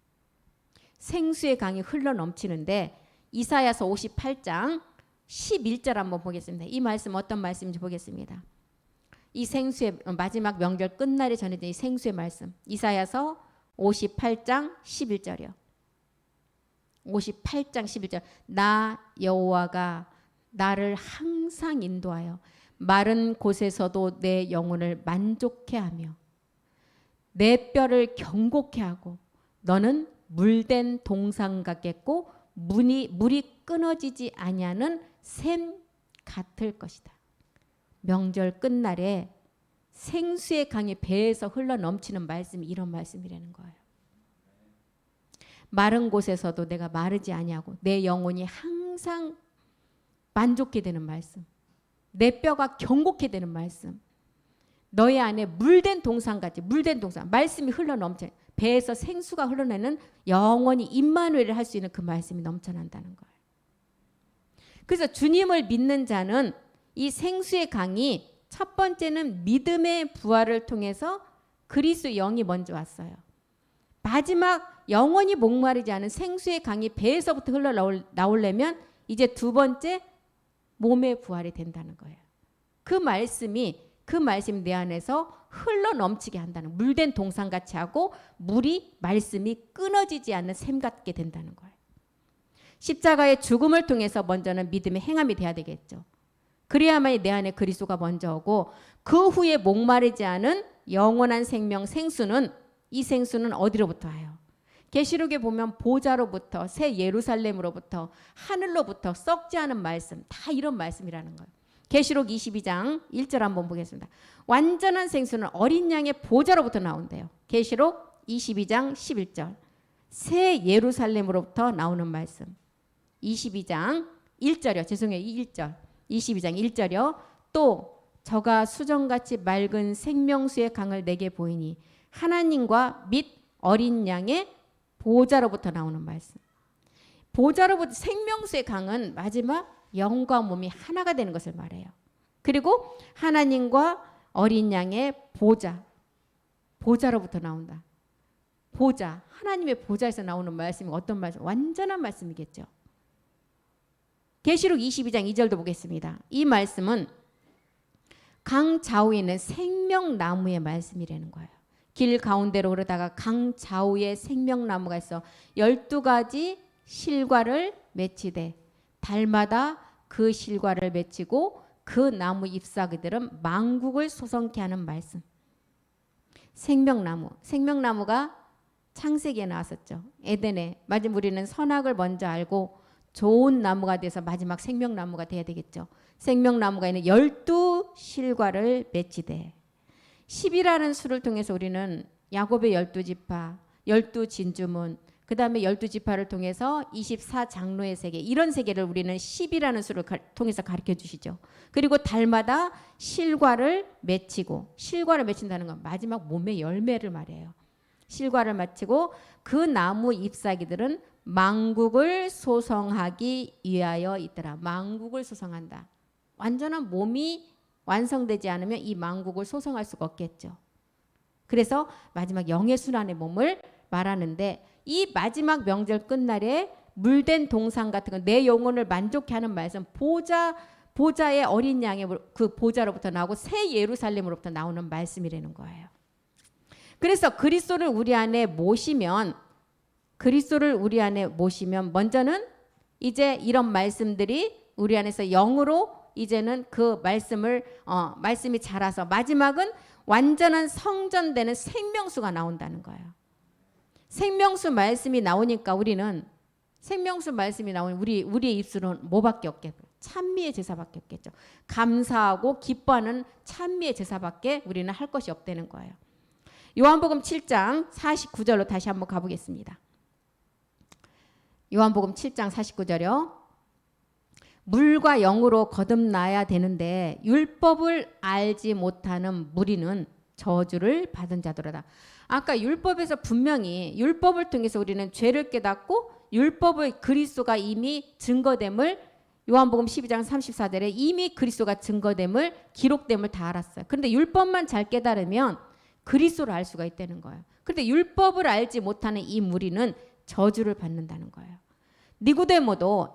A: 생수의 강이 흘러 넘치는데 이사야서 58장 11절 한번 보겠습니다. 이 말씀 어떤 말씀인지 보겠습니다. 이 생수의 마지막 명절 끝날에 전해진 이 생수의 말씀. 이사야서 58장 11절이요. 58장 11절. 나 여호와가 나를 항상 인도하여 마른 곳에서도 내 영혼을 만족해 하며 내 뼈를 경고케 하고 너는 물된 동상 같겠고 물이 끊어지지 아니하는 샘 같을 것이다. 명절 끝날에 생수의 강이 배에서 흘러 넘치는 말씀이 이런 말씀이라는 거예요. 마른 곳에서도 내가 마르지 아니하고 내 영혼이 항상 만족해 되는 말씀. 내 뼈가 경고케 되는 말씀. 너의 안에 물된 동상같이 물된 동상 말씀이 흘러 넘쳐 배에서 생수가 흘러내는 영원히 임마누엘을 할 수 있는 그 말씀이 넘쳐난다는 거예요. 그래서 주님을 믿는 자는 이 생수의 강이 첫 번째는 믿음의 부활을 통해서 그리스도 영이 먼저 왔어요. 마지막 영원히 목마르지 않은 생수의 강이 배에서부터 흘러나오려면 이제 두 번째 몸의 부활이 된다는 거예요. 그 말씀이 내 안에서 흘러 넘치게 한다는 물된 동상같이 하고 말씀이 끊어지지 않는 샘 같게 된다는 거예요. 십자가의 죽음을 통해서 먼저는 믿음의 행함이 돼야 되겠죠. 그래야만 내 안에 그리스도가 먼저 오고 그 후에 목마르지 않은 영원한 생명 생수는 이 생수는 어디로부터 와요? 계시록에 보면 보좌로부터 새 예루살렘으로부터 하늘로부터 썩지 않은 말씀 다 이런 말씀이라는 거예요. 계시록 22장 1절 한번 보겠습니다. 완전한 생수는 어린 양의 보좌로부터 나온대요. 계시록 22장 11절 새 예루살렘으로부터 나오는 말씀. 22장 1절이요. 죄송해요. 1절. 22장 1절이요. 또 저가 수정같이 맑은 생명수의 강을 내게 보이니 하나님과 및 어린 양의 보좌로부터 나오는 말씀. 보좌로부터 생명수의 강은 마지막 영과 몸이 하나가 되는 것을 말해요. 그리고 하나님과 어린 양의 보좌로부터 나온다. 보좌, 하나님의 보좌에서 나오는 말씀이 어떤 말씀? 완전한 말씀이겠죠. 계시록 22장 2절도 보겠습니다. 이 말씀은 강 좌우에 있는 생명나무의 말씀이라는 거예요. 길 가운데로 흐르다가 강 좌우에 생명나무가 있어 12가지 실과를 맺히되 달마다 그 실과를 맺히고 그 나무 잎사귀들은 만국을 소성케 하는 말씀. 생명나무가 창세기에 나왔었죠. 에덴에. 마지막 우리는 선악을 먼저 알고 좋은 나무가 돼서 마지막 생명나무가 돼야 되겠죠. 생명나무가 있는 12실과를 맺히되 10이라는 수를 통해서 우리는 야곱의 12지파, 12진주문, 그 다음에 12지파를 통해서 24장로의 세계, 이런 세계를 우리는 10이라는 수를 통해서 가르쳐 주시죠. 그리고 달마다 실과를 맺히고, 실과를 맺힌다는 건 마지막 몸의 열매를 말해요. 실과를 맺히고 그 나무 잎사귀들은 만국을 소성하기 위하여 있더라. 만국을 소성한다. 완전한 몸이 완성되지 않으면 이 만국을 소성할 수가 없겠죠. 그래서 마지막 영의 순환의 몸을 말하는데, 이 마지막 명절 끝날에 물된 동상 같은 건 내 영혼을 만족케 하는 말씀, 보좌의 어린 양의 그 보좌로부터 나오고 새 예루살렘으로부터 나오는 말씀이라는 거예요. 그래서 그리스도를 우리 안에 모시면 먼저는 이제 이런 말씀들이 우리 안에서 영으로 이제는 그 말씀이 자라서 마지막은 완전한 성전되는 생명수가 나온다는 거예요. 생명수 말씀이 나오니까 우리의 입술은 뭐밖에 없겠어요? 찬미의 제사밖에 없겠죠. 감사하고 기뻐하는 찬미의 제사밖에 우리는 할 것이 없다는 거예요. 요한복음 7장 49절로 다시 한번 가보겠습니다. 요한복음 7장 49절이요. 물과 영으로 거듭나야 되는데 율법을 알지 못하는 무리는 저주를 받은 자들이다. 아까 율법에서 분명히 율법을 통해서 우리는 죄를 깨닫고 율법의 그리스도가 이미 증거됨을, 요한복음 12장 34절에 이미 그리스도가 증거됨을, 기록됨을 다 알았어요. 그런데 율법만 잘 깨달으면 그리스도를 알 수가 있다는 거예요. 그런데 율법을 알지 못하는 이 무리는 저주를 받는다는 거예요. 니고데모도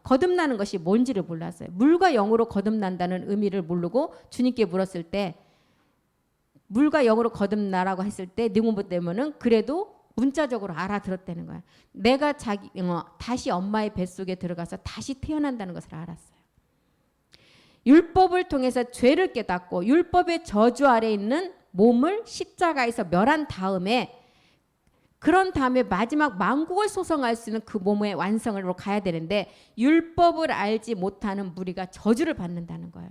A: 거듭나는 것이 뭔지를 몰랐어요. 물과 영으로 거듭난다는 의미를 모르고 주님께 물었을 때, 물과 영으로 거듭나라고 했을 때 니고데모는 그래도 문자적으로 알아들었다는 거예요. 내가 다시 엄마의 뱃속에 들어가서 다시 태어난다는 것을 알았어요. 율법을 통해서 죄를 깨닫고 율법의 저주 아래 있는 몸을 십자가에서 멸한 다음에, 그런 다음에 마지막 만국을 소성할 수 있는 그 몸의 완성으로 가야 되는데 율법을 알지 못하는 무리가 저주를 받는다는 거예요.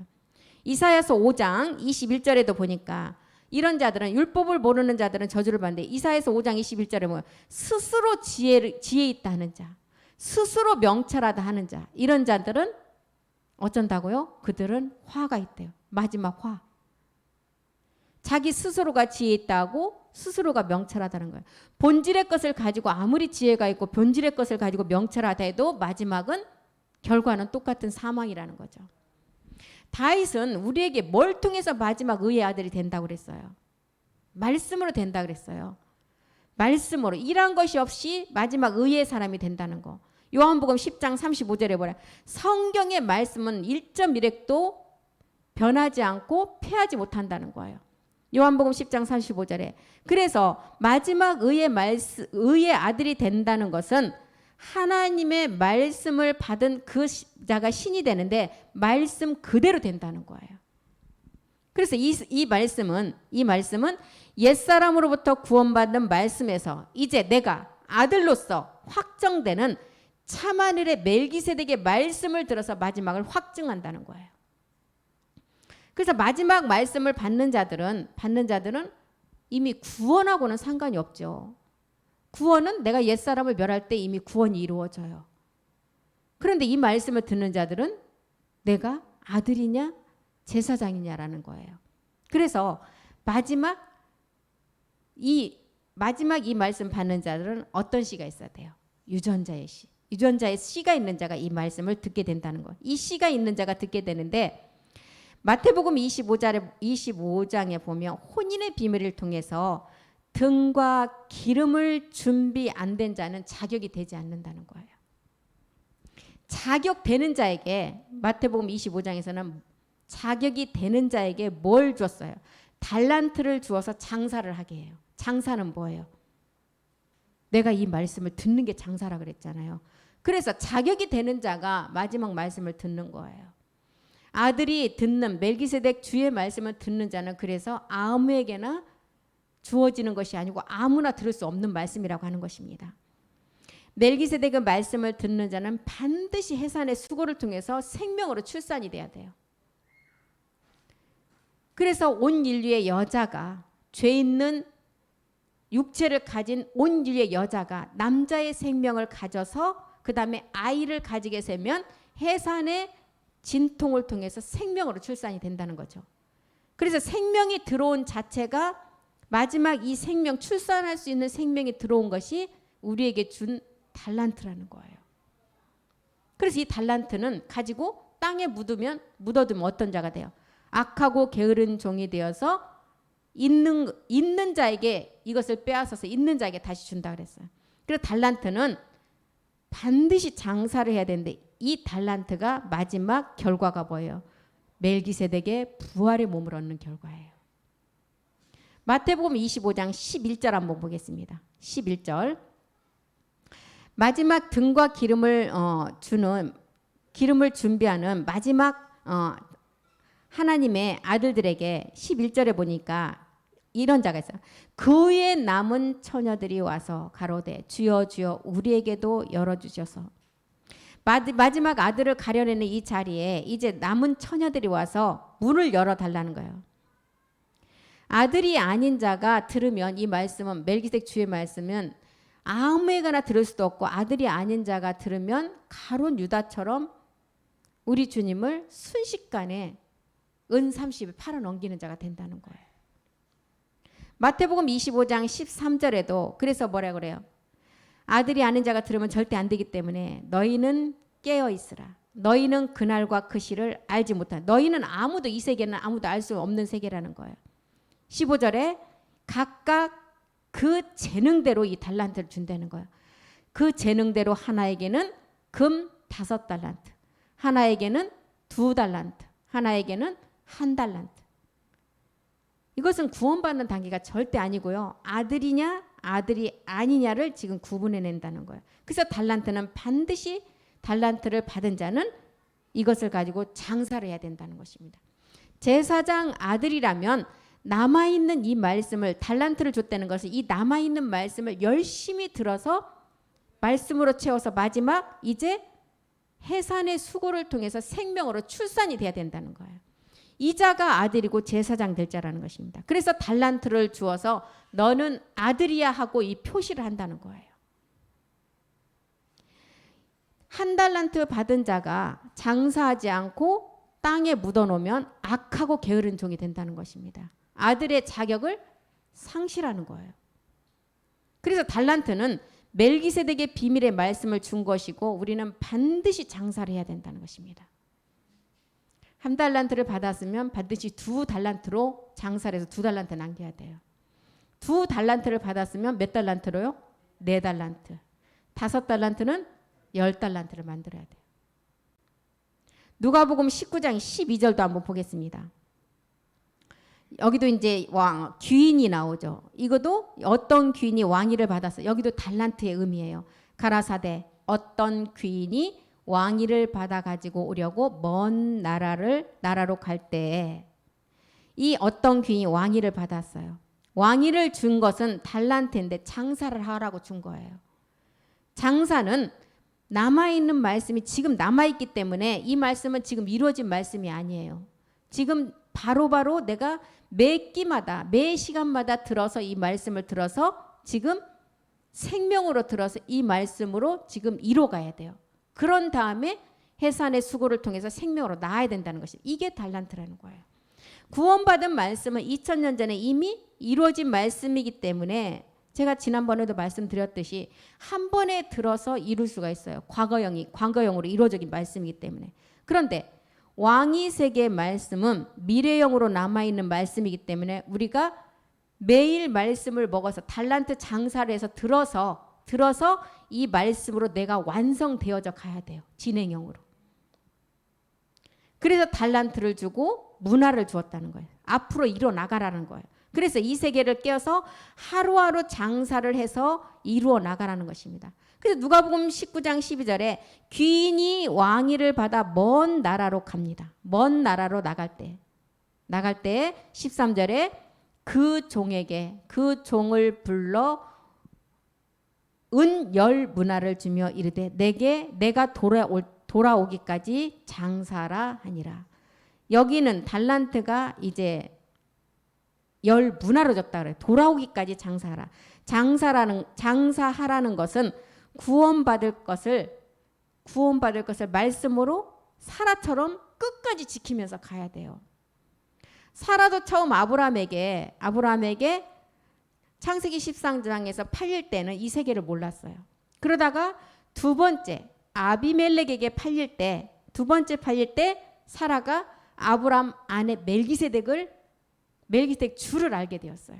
A: 이사야서 5장 21절에도 보니까 이런 자들은, 율법을 모르는 자들은 저주를 받는데 이사야서 5장 21절에 뭐예요? 스스로 지혜 있다 하는 자, 스스로 명철하다 하는 자, 이런 자들은 어쩐다고요? 그들은 화가 있대요. 마지막 화. 자기 스스로가 지혜 있다고 스스로가 명철하다는 거예요. 본질의 것을 가지고 아무리 지혜가 있고 본질의 것을 가지고 명철하다 해도 마지막은, 결과는 똑같은 사망이라는 거죠. 다윗은 우리에게 뭘 통해서 마지막 의의 아들이 된다고 그랬어요? 말씀으로 된다고 그랬어요. 말씀으로, 일한 것이 없이 마지막 의의 사람이 된다는 거. 요한복음 10장 35절에 보라. 성경의 말씀은 1.1획도 변하지 않고 패하지 못한다는 거예요. 요한복음 10장 35절에. 그래서 마지막 의의 아들이 된다는 것은 하나님의 말씀을 받은 그 자가 신이 되는데 말씀 그대로 된다는 거예요. 그래서 이 말씀은 옛사람으로부터 구원받는 말씀에서 이제 내가 아들로서 확정되는 참하늘의 멜기세덱의 말씀을 들어서 마지막을 확증한다는 거예요. 그래서 마지막 말씀을 받는 자들은 이미 구원하고는 상관이 없죠. 구원은 내가 옛사람을 멸할 때 이미 구원이 이루어져요. 그런데 이 말씀을 듣는 자들은 내가 아들이냐 제사장이냐라는 거예요. 그래서 마지막 이 말씀 받는 자들은 어떤 씨가 있어야 돼요? 유전자의 씨. 유전자의 씨가 있는 자가 이 말씀을 듣게 된다는 거예요. 이 씨가 있는 자가 듣게 되는데 마태복음 25장에 보면 혼인의 비밀을 통해서 등과 기름을 준비 안 된 자는 자격이 되지 않는다는 거예요. 자격되는 자에게 마태복음 25장에서는 자격이 되는 자에게 뭘 줬어요? 달란트를 주어서 장사를 하게 해요. 장사는 뭐예요? 내가 이 말씀을 듣는 게 장사라 그랬잖아요. 그래서 자격이 되는 자가 마지막 말씀을 듣는 거예요. 아들이 듣는 멜기세덱 주의 말씀을 듣는 자는 그래서 아무에게나 주어지는 것이 아니고 아무나 들을 수 없는 말씀이라고 하는 것입니다. 멜기세덱의 말씀을 듣는 자는 반드시 해산의 수고를 통해서 생명으로 출산이 돼야 돼요. 그래서 온 인류의 여자가 죄 있는 육체를 가진 온 인류의 여자가 남자의 생명을 가져서 그 다음에 아이를 가지게 되면 해산의 진통을 통해서 생명으로 출산이 된다는 거죠. 그래서 생명이 들어온 자체가 마지막 이 생명, 출산할 수 있는 생명이 들어온 것이 우리에게 준 달란트라는 거예요. 그래서 이 달란트는 가지고 땅에 묻어두면 어떤 자가 돼요? 악하고 게으른 종이 되어서 있는 자에게 이것을 빼앗아서 있는 자에게 다시 준다 그랬어요. 그래서 달란트는 반드시 장사를 해야 되는데 이 달란트가 마지막 결과가 뭐예요? 멜기세덱의 부활의 몸을 얻는 결과예요. 마태복음 25장 11절 한번 보겠습니다. 11절 마지막 등과 기름을 준비하는 마지막 하나님의 아들들에게 11절에 보니까 이런 자가 있어요. 그의 남은 처녀들이 와서 가로되 주여 주여 우리에게도 열어주셔서. 마지막 아들을 가려내는 이 자리에 이제 남은 처녀들이 와서 문을 열어달라는 거예요. 아들이 아닌 자가 들으면 이 말씀은 멜기세덱 주의 말씀은 아무에게나 들을 수도 없고 아들이 아닌 자가 들으면 가룟 유다처럼 우리 주님을 순식간에 은 30에 팔아넘기는 자가 된다는 거예요. 마태복음 25장 13절에도 그래서 뭐라 그래요? 아들이 아닌 자가 들으면 절대 안 되기 때문에 너희는 깨어 있으라. 너희는 그날과 그 시를 알지 못한다. 너희는 아무도 이 세계는 아무도 알 수 없는 세계라는 거예요. 15절에 각각 그 재능대로 이 달란트를 준다는 거예요. 그 재능대로 하나에게는 금 5달란트, 하나에게는 2달란트, 하나에게는 1달란트. 이것은 구원받는 단계가 절대 아니고요. 아들이냐 아들이 아니냐를 지금 구분해낸다는 거예요. 그래서 달란트는 반드시 달란트를 받은 자는 이것을 가지고 장사를 해야 된다는 것입니다. 제사장 아들이라면 남아있는 이 말씀을 달란트를 줬다는 것은 이 남아있는 말씀을 열심히 들어서 말씀으로 채워서 마지막 이제 해산의 수고를 통해서 생명으로 출산이 돼야 된다는 거예요. 이 자가 아들이고 제사장 될 자라는 것입니다. 그래서 달란트를 주어서 너는 아들이야 하고 이 표시를 한다는 거예요. 1달란트 받은 자가 장사하지 않고 땅에 묻어놓으면 악하고 게으른 종이 된다는 것입니다. 아들의 자격을 상실하는 거예요. 그래서 달란트는 멜기세덱의 비밀의 말씀을 준 것이고 우리는 반드시 장사를 해야 된다는 것입니다. 1달란트를 받았으면 반드시 2달란트로 장사를 해서 2달란트 남겨야 돼요. 2달란트를 받았으면 몇 달란트로요? 4달란트. 5달란트는 10달란트를 만들어야 돼요. 누가복음 19장 12절도 한번 보겠습니다. 여기도 이제 귀인이 나오죠. 이것도 어떤 귀인이 왕위를 받았어. 여기도 달란트의 의미예요. 가라사대 어떤 귀인이 왕위를 받아 가지고 오려고 먼 나라로 갈 때 이 어떤 귀인이 왕위를 받았어요. 왕위를 준 것은 달란트인데 장사를 하라고 준 거예요. 장사는 남아있는 말씀이 지금 남아있기 때문에 이 말씀은 지금 이루어진 말씀이 아니에요. 지금 바로바로 내가 매 끼마다 매 시간마다 들어서 이 말씀을 들어서 지금 생명으로 들어서 이 말씀으로 지금 이뤄가야 돼요. 그런 다음에 해산의 수고를 통해서 생명으로 나아야 된다는 것이 이게 달란트라는 거예요. 구원받은 말씀은 2000년 전에 이미 이루어진 말씀이기 때문에 제가 지난번에도 말씀드렸듯이 한 번에 들어서 이룰 수가 있어요. 과거형으로 이루어진 말씀이기 때문에. 그런데 왕위 세계의 말씀은 미래형으로 남아있는 말씀이기 때문에 우리가 매일 말씀을 먹어서 달란트 장사를 해서 들어서 이 말씀으로 내가 완성되어져 가야 돼요. 진행형으로. 그래서 달란트를 주고 문화를 주었다는 거예요. 앞으로 일어나가라는 거예요. 그래서 이 세계를 깨어서 하루하루 장사를 해서 이루어 나가라는 것입니다. 그래서 누가복음 19장 12절에 귀인이 왕위를 받아 먼 나라로 갑니다. 먼 나라로 나갈 때 13절에 그 종에게 그 종을 불러 은 10문화를 주며 이르되 내가 돌아오기까지 장사라 하니라. 여기는 달란트가 이제 10문화로 줬다 그래요. 돌아오기까지 장사하라. 장사하라는 것은 구원받을 것을 말씀으로 사라처럼 끝까지 지키면서 가야 돼요. 사라도 처음 아브라함에게 창세기 13장에서 팔릴 때는 이 세계를 몰랐어요. 그러다가 두 번째 아비멜렉에게 두 번째 팔릴 때 사라가 아브라함 아내 멜기세덱 주를 알게 되었어요.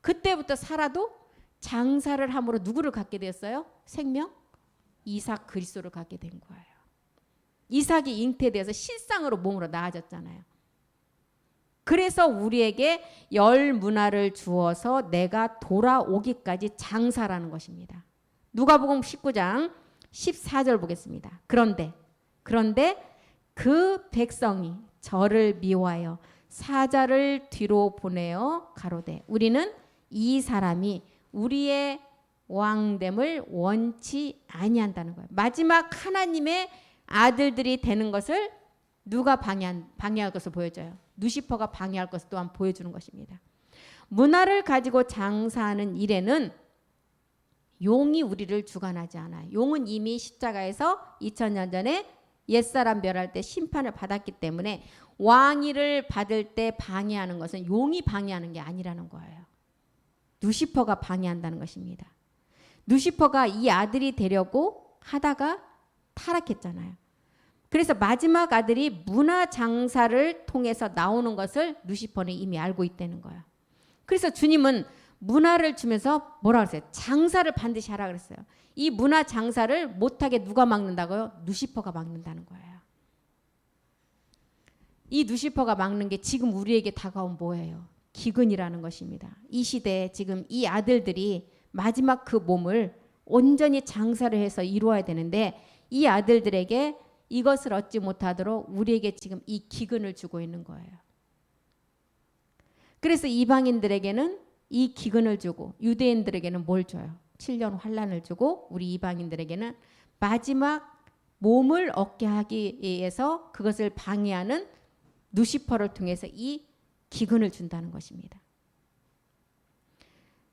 A: 그때부터 사라도 장사를 함으로 누구를 갖게 되었어요? 생명? 이삭 그리스도를 갖게 된 거예요. 이삭이 잉태되어서 실상으로 몸으로 나아졌잖아요. 그래서 우리에게 10문화를 주어서 내가 돌아오기까지 장사라는 것입니다. 누가복음 19장 14절 보겠습니다. 그런데 그 백성이 저를 미워하여 사자를 뒤로 보내어 가로되 우리는 이 사람이 우리의 왕됨을 원치 아니한다는 거예요. 마지막 하나님의 아들들이 되는 것을 누가 방해할 것을 보여줘요. 누시퍼가 방해할 것을 또한 보여주는 것입니다. 문화를 가지고 장사하는 일에는 용이 우리를 주관하지 않아요. 용은 이미 십자가에서 2000년 전에 옛사람 멸할 때 심판을 받았기 때문에 왕위를 받을 때 방해하는 것은 용이 방해하는 게 아니라는 거예요. 누시퍼가 방해한다는 것입니다. 누시퍼가 이 아들이 되려고 하다가 타락했잖아요. 그래서 마지막 아들이 문화 장사를 통해서 나오는 것을 누시퍼는 이미 알고 있다는 거예요. 그래서 주님은 문화를 주면서 뭐라 그랬어요? 장사를 반드시 하라 그랬어요. 이 문화 장사를 못하게 누가 막는다고요? 누시퍼가 막는다는 거예요. 이 누시퍼가 막는 게 지금 우리에게 다가온 뭐예요? 기근이라는 것입니다. 이 시대에 지금 이 아들들이 마지막 그 몸을 온전히 장사를 해서 이루어야 되는데 이 아들들에게 이것을 얻지 못하도록 우리에게 지금 이 기근을 주고 있는 거예요. 그래서 이방인들에게는 이 기근을 주고 유대인들에게는 뭘 줘요? 7년 환란을 주고 우리 이방인들에게는 마지막 몸을 얻게 하기 위해서 그것을 방해하는 누시퍼를 통해서 이 기근을 준다는 것입니다.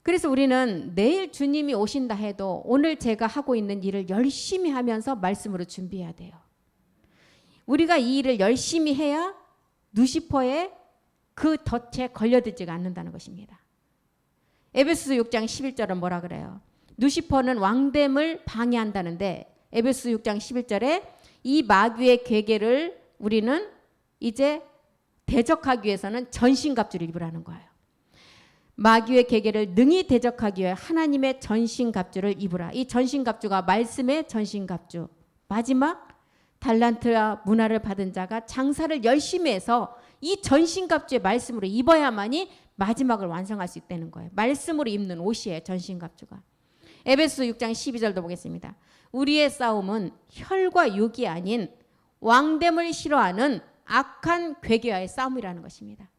A: 그래서 우리는 내일 주님이 오신다 해도 오늘 제가 하고 있는 일을 열심히 하면서 말씀으로 준비해야 돼요. 우리가 이 일을 열심히 해야 누시퍼의 그 덫에 걸려들지가 않는다는 것입니다. 에베소서 6장 11절은 뭐라 그래요? 누시퍼는 왕됨을 방해한다는데 에베소서 6장 11절에 이 마귀의 괴계를 우리는 이제 대적하기 위해서는 전신갑주를 입으라는 거예요. 마귀의 계계를 능히 대적하기 위해 하나님의 전신갑주를 입으라. 이 전신갑주가 말씀의 전신갑주. 마지막 달란트와 문화를 받은 자가 장사를 열심히 해서 이 전신갑주의 말씀으로 입어야만이 마지막을 완성할 수 있다는 거예요. 말씀으로 입는 옷이에요. 전신갑주가. 에베소 6장 12절도 보겠습니다. 우리의 싸움은 혈과 육이 아닌 왕됨을 싫어하는 악한 괴계와의 싸움이라는 것입니다.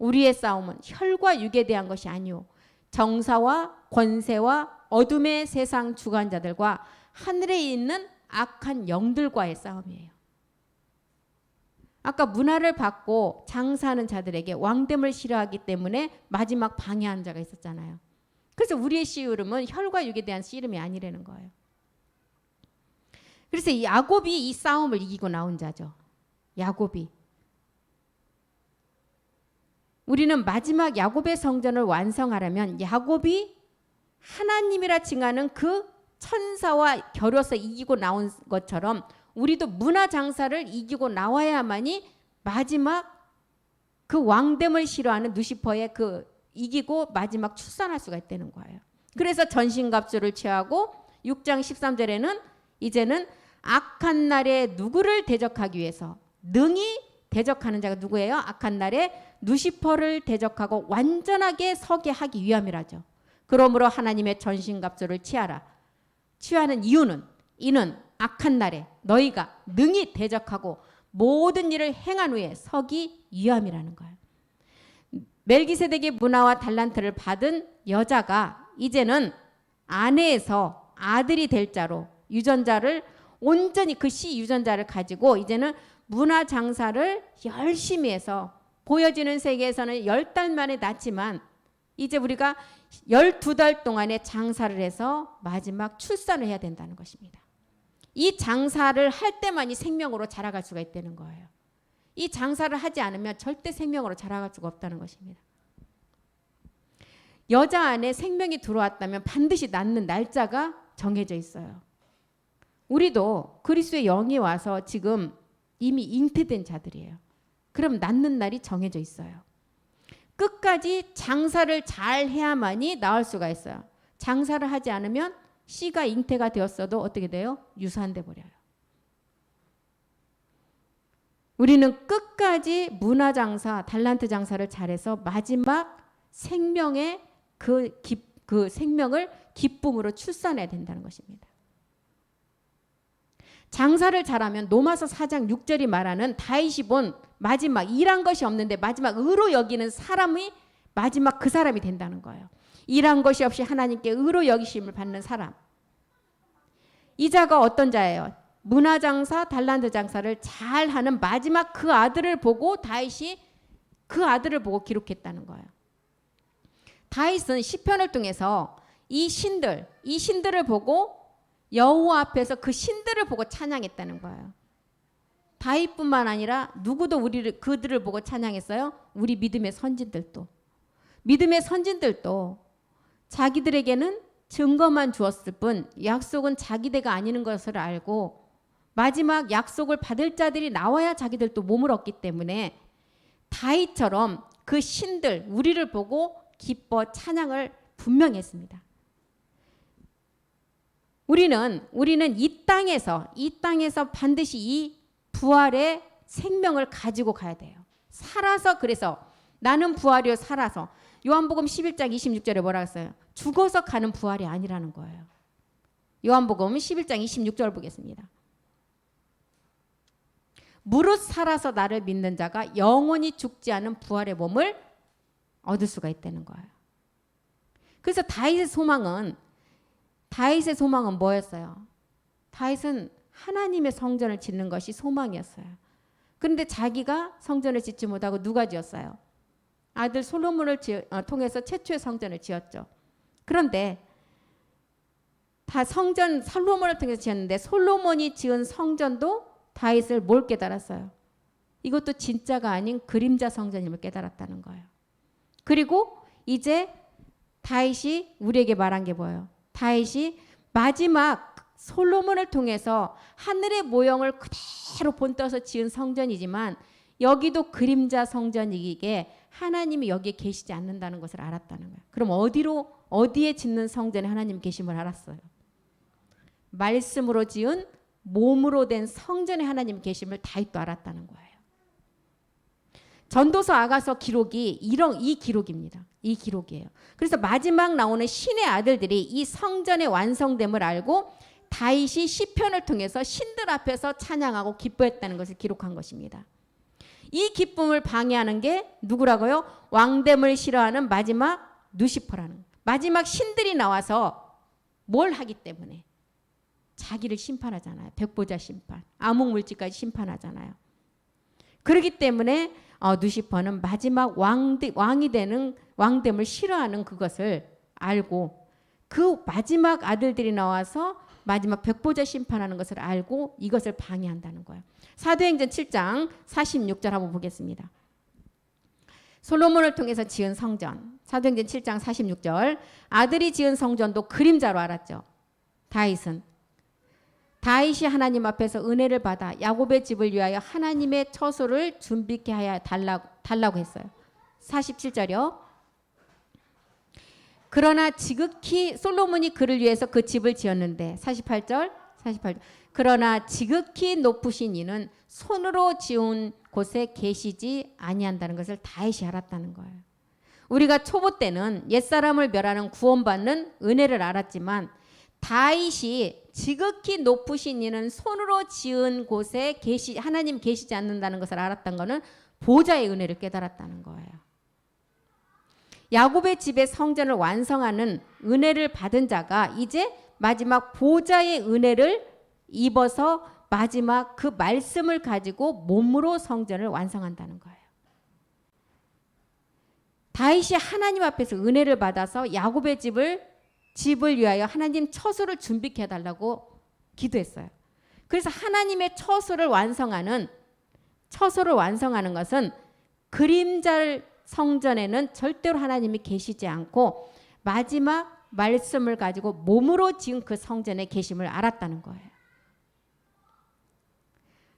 A: 우리의 싸움은 혈과 육에 대한 것이 아니오 정사와 권세와 어둠의 세상 주관자들과 하늘에 있는 악한 영들과의 싸움이에요. 아까 문화를 받고 장사하는 자들에게 왕됨을 싫어하기 때문에 마지막 방해한 자가 있었잖아요. 그래서 우리의 씨름은 혈과 육에 대한 씨름이 아니라는 거예요. 그래서 이 야곱이 이 싸움을 이기고 나온 자죠. 야곱이. 우리는 마지막 야곱의 성전을 완성하려면 야곱이 하나님이라 칭하는 그 천사와 겨뤄서 이기고 나온 것처럼 우리도 문화 장사를 이기고 나와야만이 마지막 그 왕됨을 싫어하는 누시퍼의 그 이기고 마지막 출산할 수가 있다는 거예요. 그래서 전신갑주를 취하고 6장 13절에는 이제는 악한 날에 누구를 대적하기 위해서 능히 대적하는 자가 누구예요? 악한 날에 누시퍼를 대적하고 완전하게 서게 하기 위함이라죠. 그러므로 하나님의 전신갑주를 취하라. 취하는 이유는 이는 악한 날에 너희가 능히 대적하고 모든 일을 행한 후에 서기 위함이라는 거예요. 멜기세덱의 문화와 달란트를 받은 여자가 이제는 아내에서 아들이 될 자로 유전자를 온전히 그 씨 유전자를 가지고 이제는 문화 장사를 열심히 해서 보여지는 세계에서는 10달 만에 낳지만 이제 우리가 12달 동안의 장사를 해서 마지막 출산을 해야 된다는 것입니다. 이 장사를 할 때만이 생명으로 자라갈 수가 있다는 거예요. 이 장사를 하지 않으면 절대 생명으로 자라갈 수가 없다는 것입니다. 여자 안에 생명이 들어왔다면 반드시 낳는 날짜가 정해져 있어요. 우리도 그리스도의 영이 와서 지금 이미 잉태된 자들이에요. 그럼 낳는 날이 정해져 있어요. 끝까지 장사를 잘 해야만이 나을 수가 있어요. 장사를 하지 않으면 씨가 잉태가 되었어도 어떻게 돼요? 유산돼 버려요. 우리는 끝까지 문화 장사, 달란트 장사를 잘해서 마지막 생명의 그 생명을 기쁨으로 출산해야 된다는 것입니다. 장사를 잘하면 로마서 4장 6절이 말하는 다윗이 본 마지막 일한 것이 없는데 마지막 의로 여기는 사람이 마지막 그 사람이 된다는 거예요. 일한 것이 없이 하나님께 의로 여기심을 받는 사람. 이 자가 어떤 자예요? 문화 장사, 달란트 장사를 잘하는 마지막 그 아들을 보고 다윗이 그 아들을 보고 기록했다는 거예요. 다윗은 시편을 통해서 이 신들을 보고 여호와 앞에서 그 신들을 보고 찬양했다는 거예요. 다윗뿐만 아니라 누구도 그들을 보고 찬양했어요? 우리 믿음의 선진들도. 믿음의 선진들도 자기들에게는 증거만 주었을 뿐 약속은 자기대가 아니는 것을 알고 마지막 약속을 받을 자들이 나와야 자기들도 몸을 얻기 때문에 다윗처럼 그 신들 우리를 보고 기뻐 찬양을 분명히 했습니다. 우리는 이 땅에서 반드시 이 부활의 생명을 가지고 가야 돼요. 살아서 그래서 나는 부활이요 살아서 요한복음 11장 26절에 뭐라 했어요? 죽어서 가는 부활이 아니라는 거예요. 요한복음 11장 26절 보겠습니다. 무릇 살아서 나를 믿는 자가 영원히 죽지 않은 부활의 몸을 얻을 수가 있다는 거예요. 그래서 다윗의 소망은 뭐였어요? 다윗은 하나님의 성전을 짓는 것이 소망이었어요. 그런데 자기가 성전을 짓지 못하고 누가 지었어요? 아들 솔로몬을 통해서 최초의 성전을 지었죠. 그런데 다 솔로몬을 통해서 지었는데 솔로몬이 지은 성전도 다윗을 뭘 깨달았어요? 이것도 진짜가 아닌 그림자 성전임을 깨달았다는 거예요. 그리고 이제 다윗이 우리에게 말한 게 뭐예요? 다윗이 마지막 솔로몬을 통해서 하늘의 모형을 그대로 본떠서 지은 성전이지만 여기도 그림자 성전이기에 하나님이 여기에 계시지 않는다는 것을 알았다는 거예요. 그럼 어디에 짓는 성전에 하나님 계심을 알았어요? 말씀으로 지은 몸으로 된 성전에 하나님 계심을 다윗도 알았다는 거예요. 전도서 아가서 기록이 이 기록입니다. 이 기록이에요. 그래서 마지막 나오는 신의 아들들이 이 성전의 완성됨을 알고 다윗이 시편을 통해서 신들 앞에서 찬양하고 기뻐했다는 것을 기록한 것입니다. 이 기쁨을 방해하는 게 누구라고요? 왕됨을 싫어하는 마지막 누시퍼라는, 마지막 신들이 나와서 뭘 하기 때문에 자기를 심판하잖아요. 백보자 심판, 암흑물질까지 심판하잖아요. 그렇기 때문에 누시퍼는 마지막 왕이 되는, 왕됨을 싫어하는 그것을 알고, 그 마지막 아들들이 나와서 마지막 백보자 심판하는 것을 알고 이것을 방해한다는 거예요. 사도행전 7장 46절 한번 보겠습니다. 솔로몬을 통해서 지은 성전, 사도행전 7장 46절. 아들이 지은 성전도 그림자로 알았죠. 다윗이 하나님 앞에서 은혜를 받아 야곱의 집을 위하여 하나님의 처소를 준비케 하여 달라고 했어요. 47절이요. 그러나 지극히 솔로몬이 그를 위해서 그 집을 지었는데, 48절. 그러나 지극히 높으신 이는 손으로 지은 곳에 계시지 아니한다는 것을 다윗이 알았다는 거예요. 우리가 초보 때는 옛사람을 멸하는 구원받는 은혜를 알았지만, 다윗이 지극히 높으신 이는 손으로 지은 곳에 하나님 계시지 않는다는 것을 알았던 것은 보좌의 은혜를 깨달았다는 거예요. 야곱의 집의 성전을 완성하는 은혜를 받은 자가 이제 마지막 보좌의 은혜를 입어서 마지막 그 말씀을 가지고 몸으로 성전을 완성한다는 거예요. 다윗이 하나님 앞에서 은혜를 받아서 야곱의 집을 위하여 하나님 처소를 준비케 해달라고 기도했어요. 그래서 하나님의 처소를 완성하는 것은 그림자 성전에는 절대로 하나님이 계시지 않고 마지막 말씀을 가지고 몸으로 지은 그 성전에 계심을 알았다는 거예요.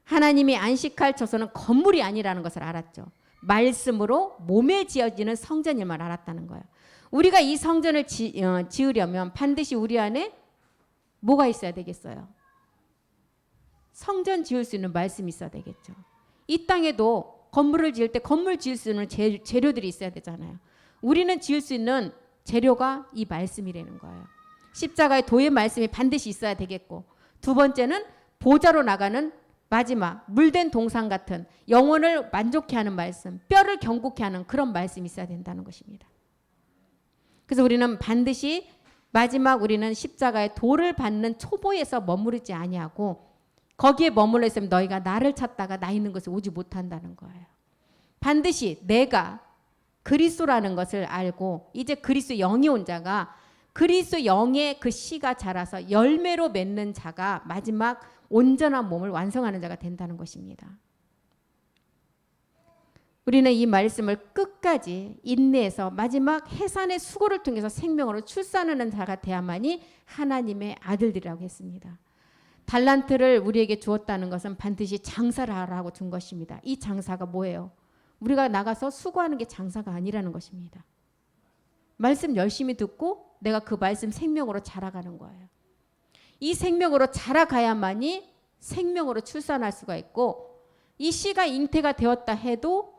A: 하나님이 안식할 처소는 건물이 아니라는 것을 알았죠. 말씀으로 몸에 지어지는 성전임을 알았다는 거예요. 우리가 이 성전을 지으려면 반드시 우리 안에 뭐가 있어야 되겠어요? 성전 지을 수 있는 말씀이 있어야 되겠죠. 이 땅에도 건물을 지을 때 건물 지을 수 있는 재료들이 있어야 되잖아요. 우리는 지을 수 있는 재료가 이 말씀이라는 거예요. 십자가의 도의 말씀이 반드시 있어야 되겠고, 두 번째는 보좌로 나가는 마지막 물된 동상 같은 영혼을 만족해 하는 말씀, 뼈를 경고케 하는 그런 말씀이 있어야 된다는 것입니다. 그래서 우리는 반드시 마지막 우리는 십자가의 도를 받는 초보에서 머무르지 아니하고 거기에 머물러 있으면 너희가 나를 찾다가 나 있는 곳에 오지 못한다는 거예요. 반드시 내가 그리스도라는 것을 알고 이제 그리스도 영이 온 자가 그리스도 영의 그 씨가 자라서 열매로 맺는 자가 마지막 온전한 몸을 완성하는 자가 된다는 것입니다. 우리는 이 말씀을 끝까지 인내해서 마지막 해산의 수고를 통해서 생명으로 출산하는 자가 돼야만이 하나님의 아들들이라고 했습니다. 달란트를 우리에게 주었다는 것은 반드시 장사를 하라고 준 것입니다. 이 장사가 뭐예요? 우리가 나가서 수고하는 게 장사가 아니라는 것입니다. 말씀 열심히 듣고 내가 그 말씀 생명으로 자라가는 거예요. 이 생명으로 자라가야만이 생명으로 출산할 수가 있고, 이 씨가 잉태가 되었다 해도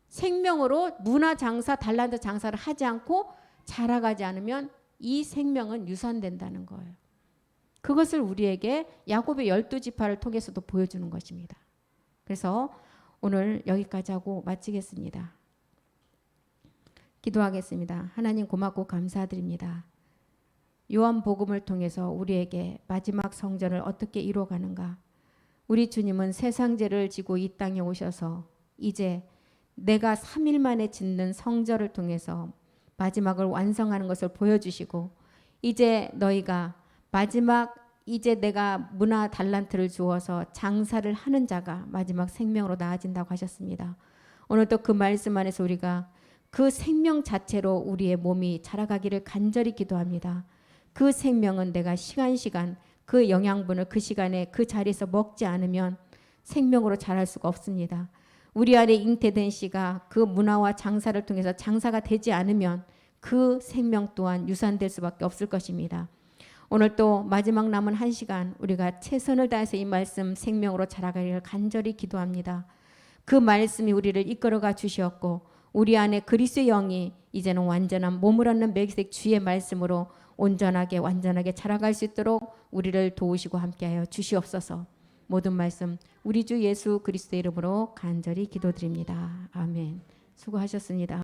A: 생명으로 문화 장사, 달란트 장사를 하지 않고 자라가지 않으면 이 생명은 유산된다는 거예요. 그것을 우리에게 야곱의 12지파를 통해서도 보여주는 것입니다. 그래서 오늘 여기까지 하고 마치겠습니다. 기도하겠습니다. 하나님 고맙고 감사드립니다. 요한복음을 통해서 우리에게 마지막 성전을 어떻게 이루어가는가. 우리 주님은 세상 죄를 지고 이 땅에 오셔서 이제 내가 3일 만에 짓는 성전을 통해서 마지막을 완성하는 것을 보여주시고, 이제 너희가 마지막 이제 내가 문화 달란트를 주어서 장사를 하는 자가 마지막 생명으로 나아진다고 하셨습니다. 오늘도 그 말씀 안에서 우리가 그 생명 자체로 우리의 몸이 자라가기를 간절히 기도합니다. 그 생명은 내가 시간 그 영양분을 그 시간에 그 자리에서 먹지 않으면 생명으로 자랄 수가 없습니다. 우리 안에 잉태된 씨가 그 문화와 장사를 통해서 장사가 되지 않으면 그 생명 또한 유산될 수밖에 없을 것입니다. 오늘 또 마지막 남은 1시간 우리가 최선을 다해서 이 말씀 생명으로 자라가기를 간절히 기도합니다. 그 말씀이 우리를 이끌어가 주셨고 우리 안에 그리스도의 영이 이제는 완전한 몸을 얻는 멜기세덱 주의 말씀으로 온전하게 완전하게 자라갈 수 있도록 우리를 도우시고 함께하여 주시옵소서. 모든 말씀 우리 주 예수 그리스도의 이름으로 간절히 기도드립니다. 아멘. 수고하셨습니다.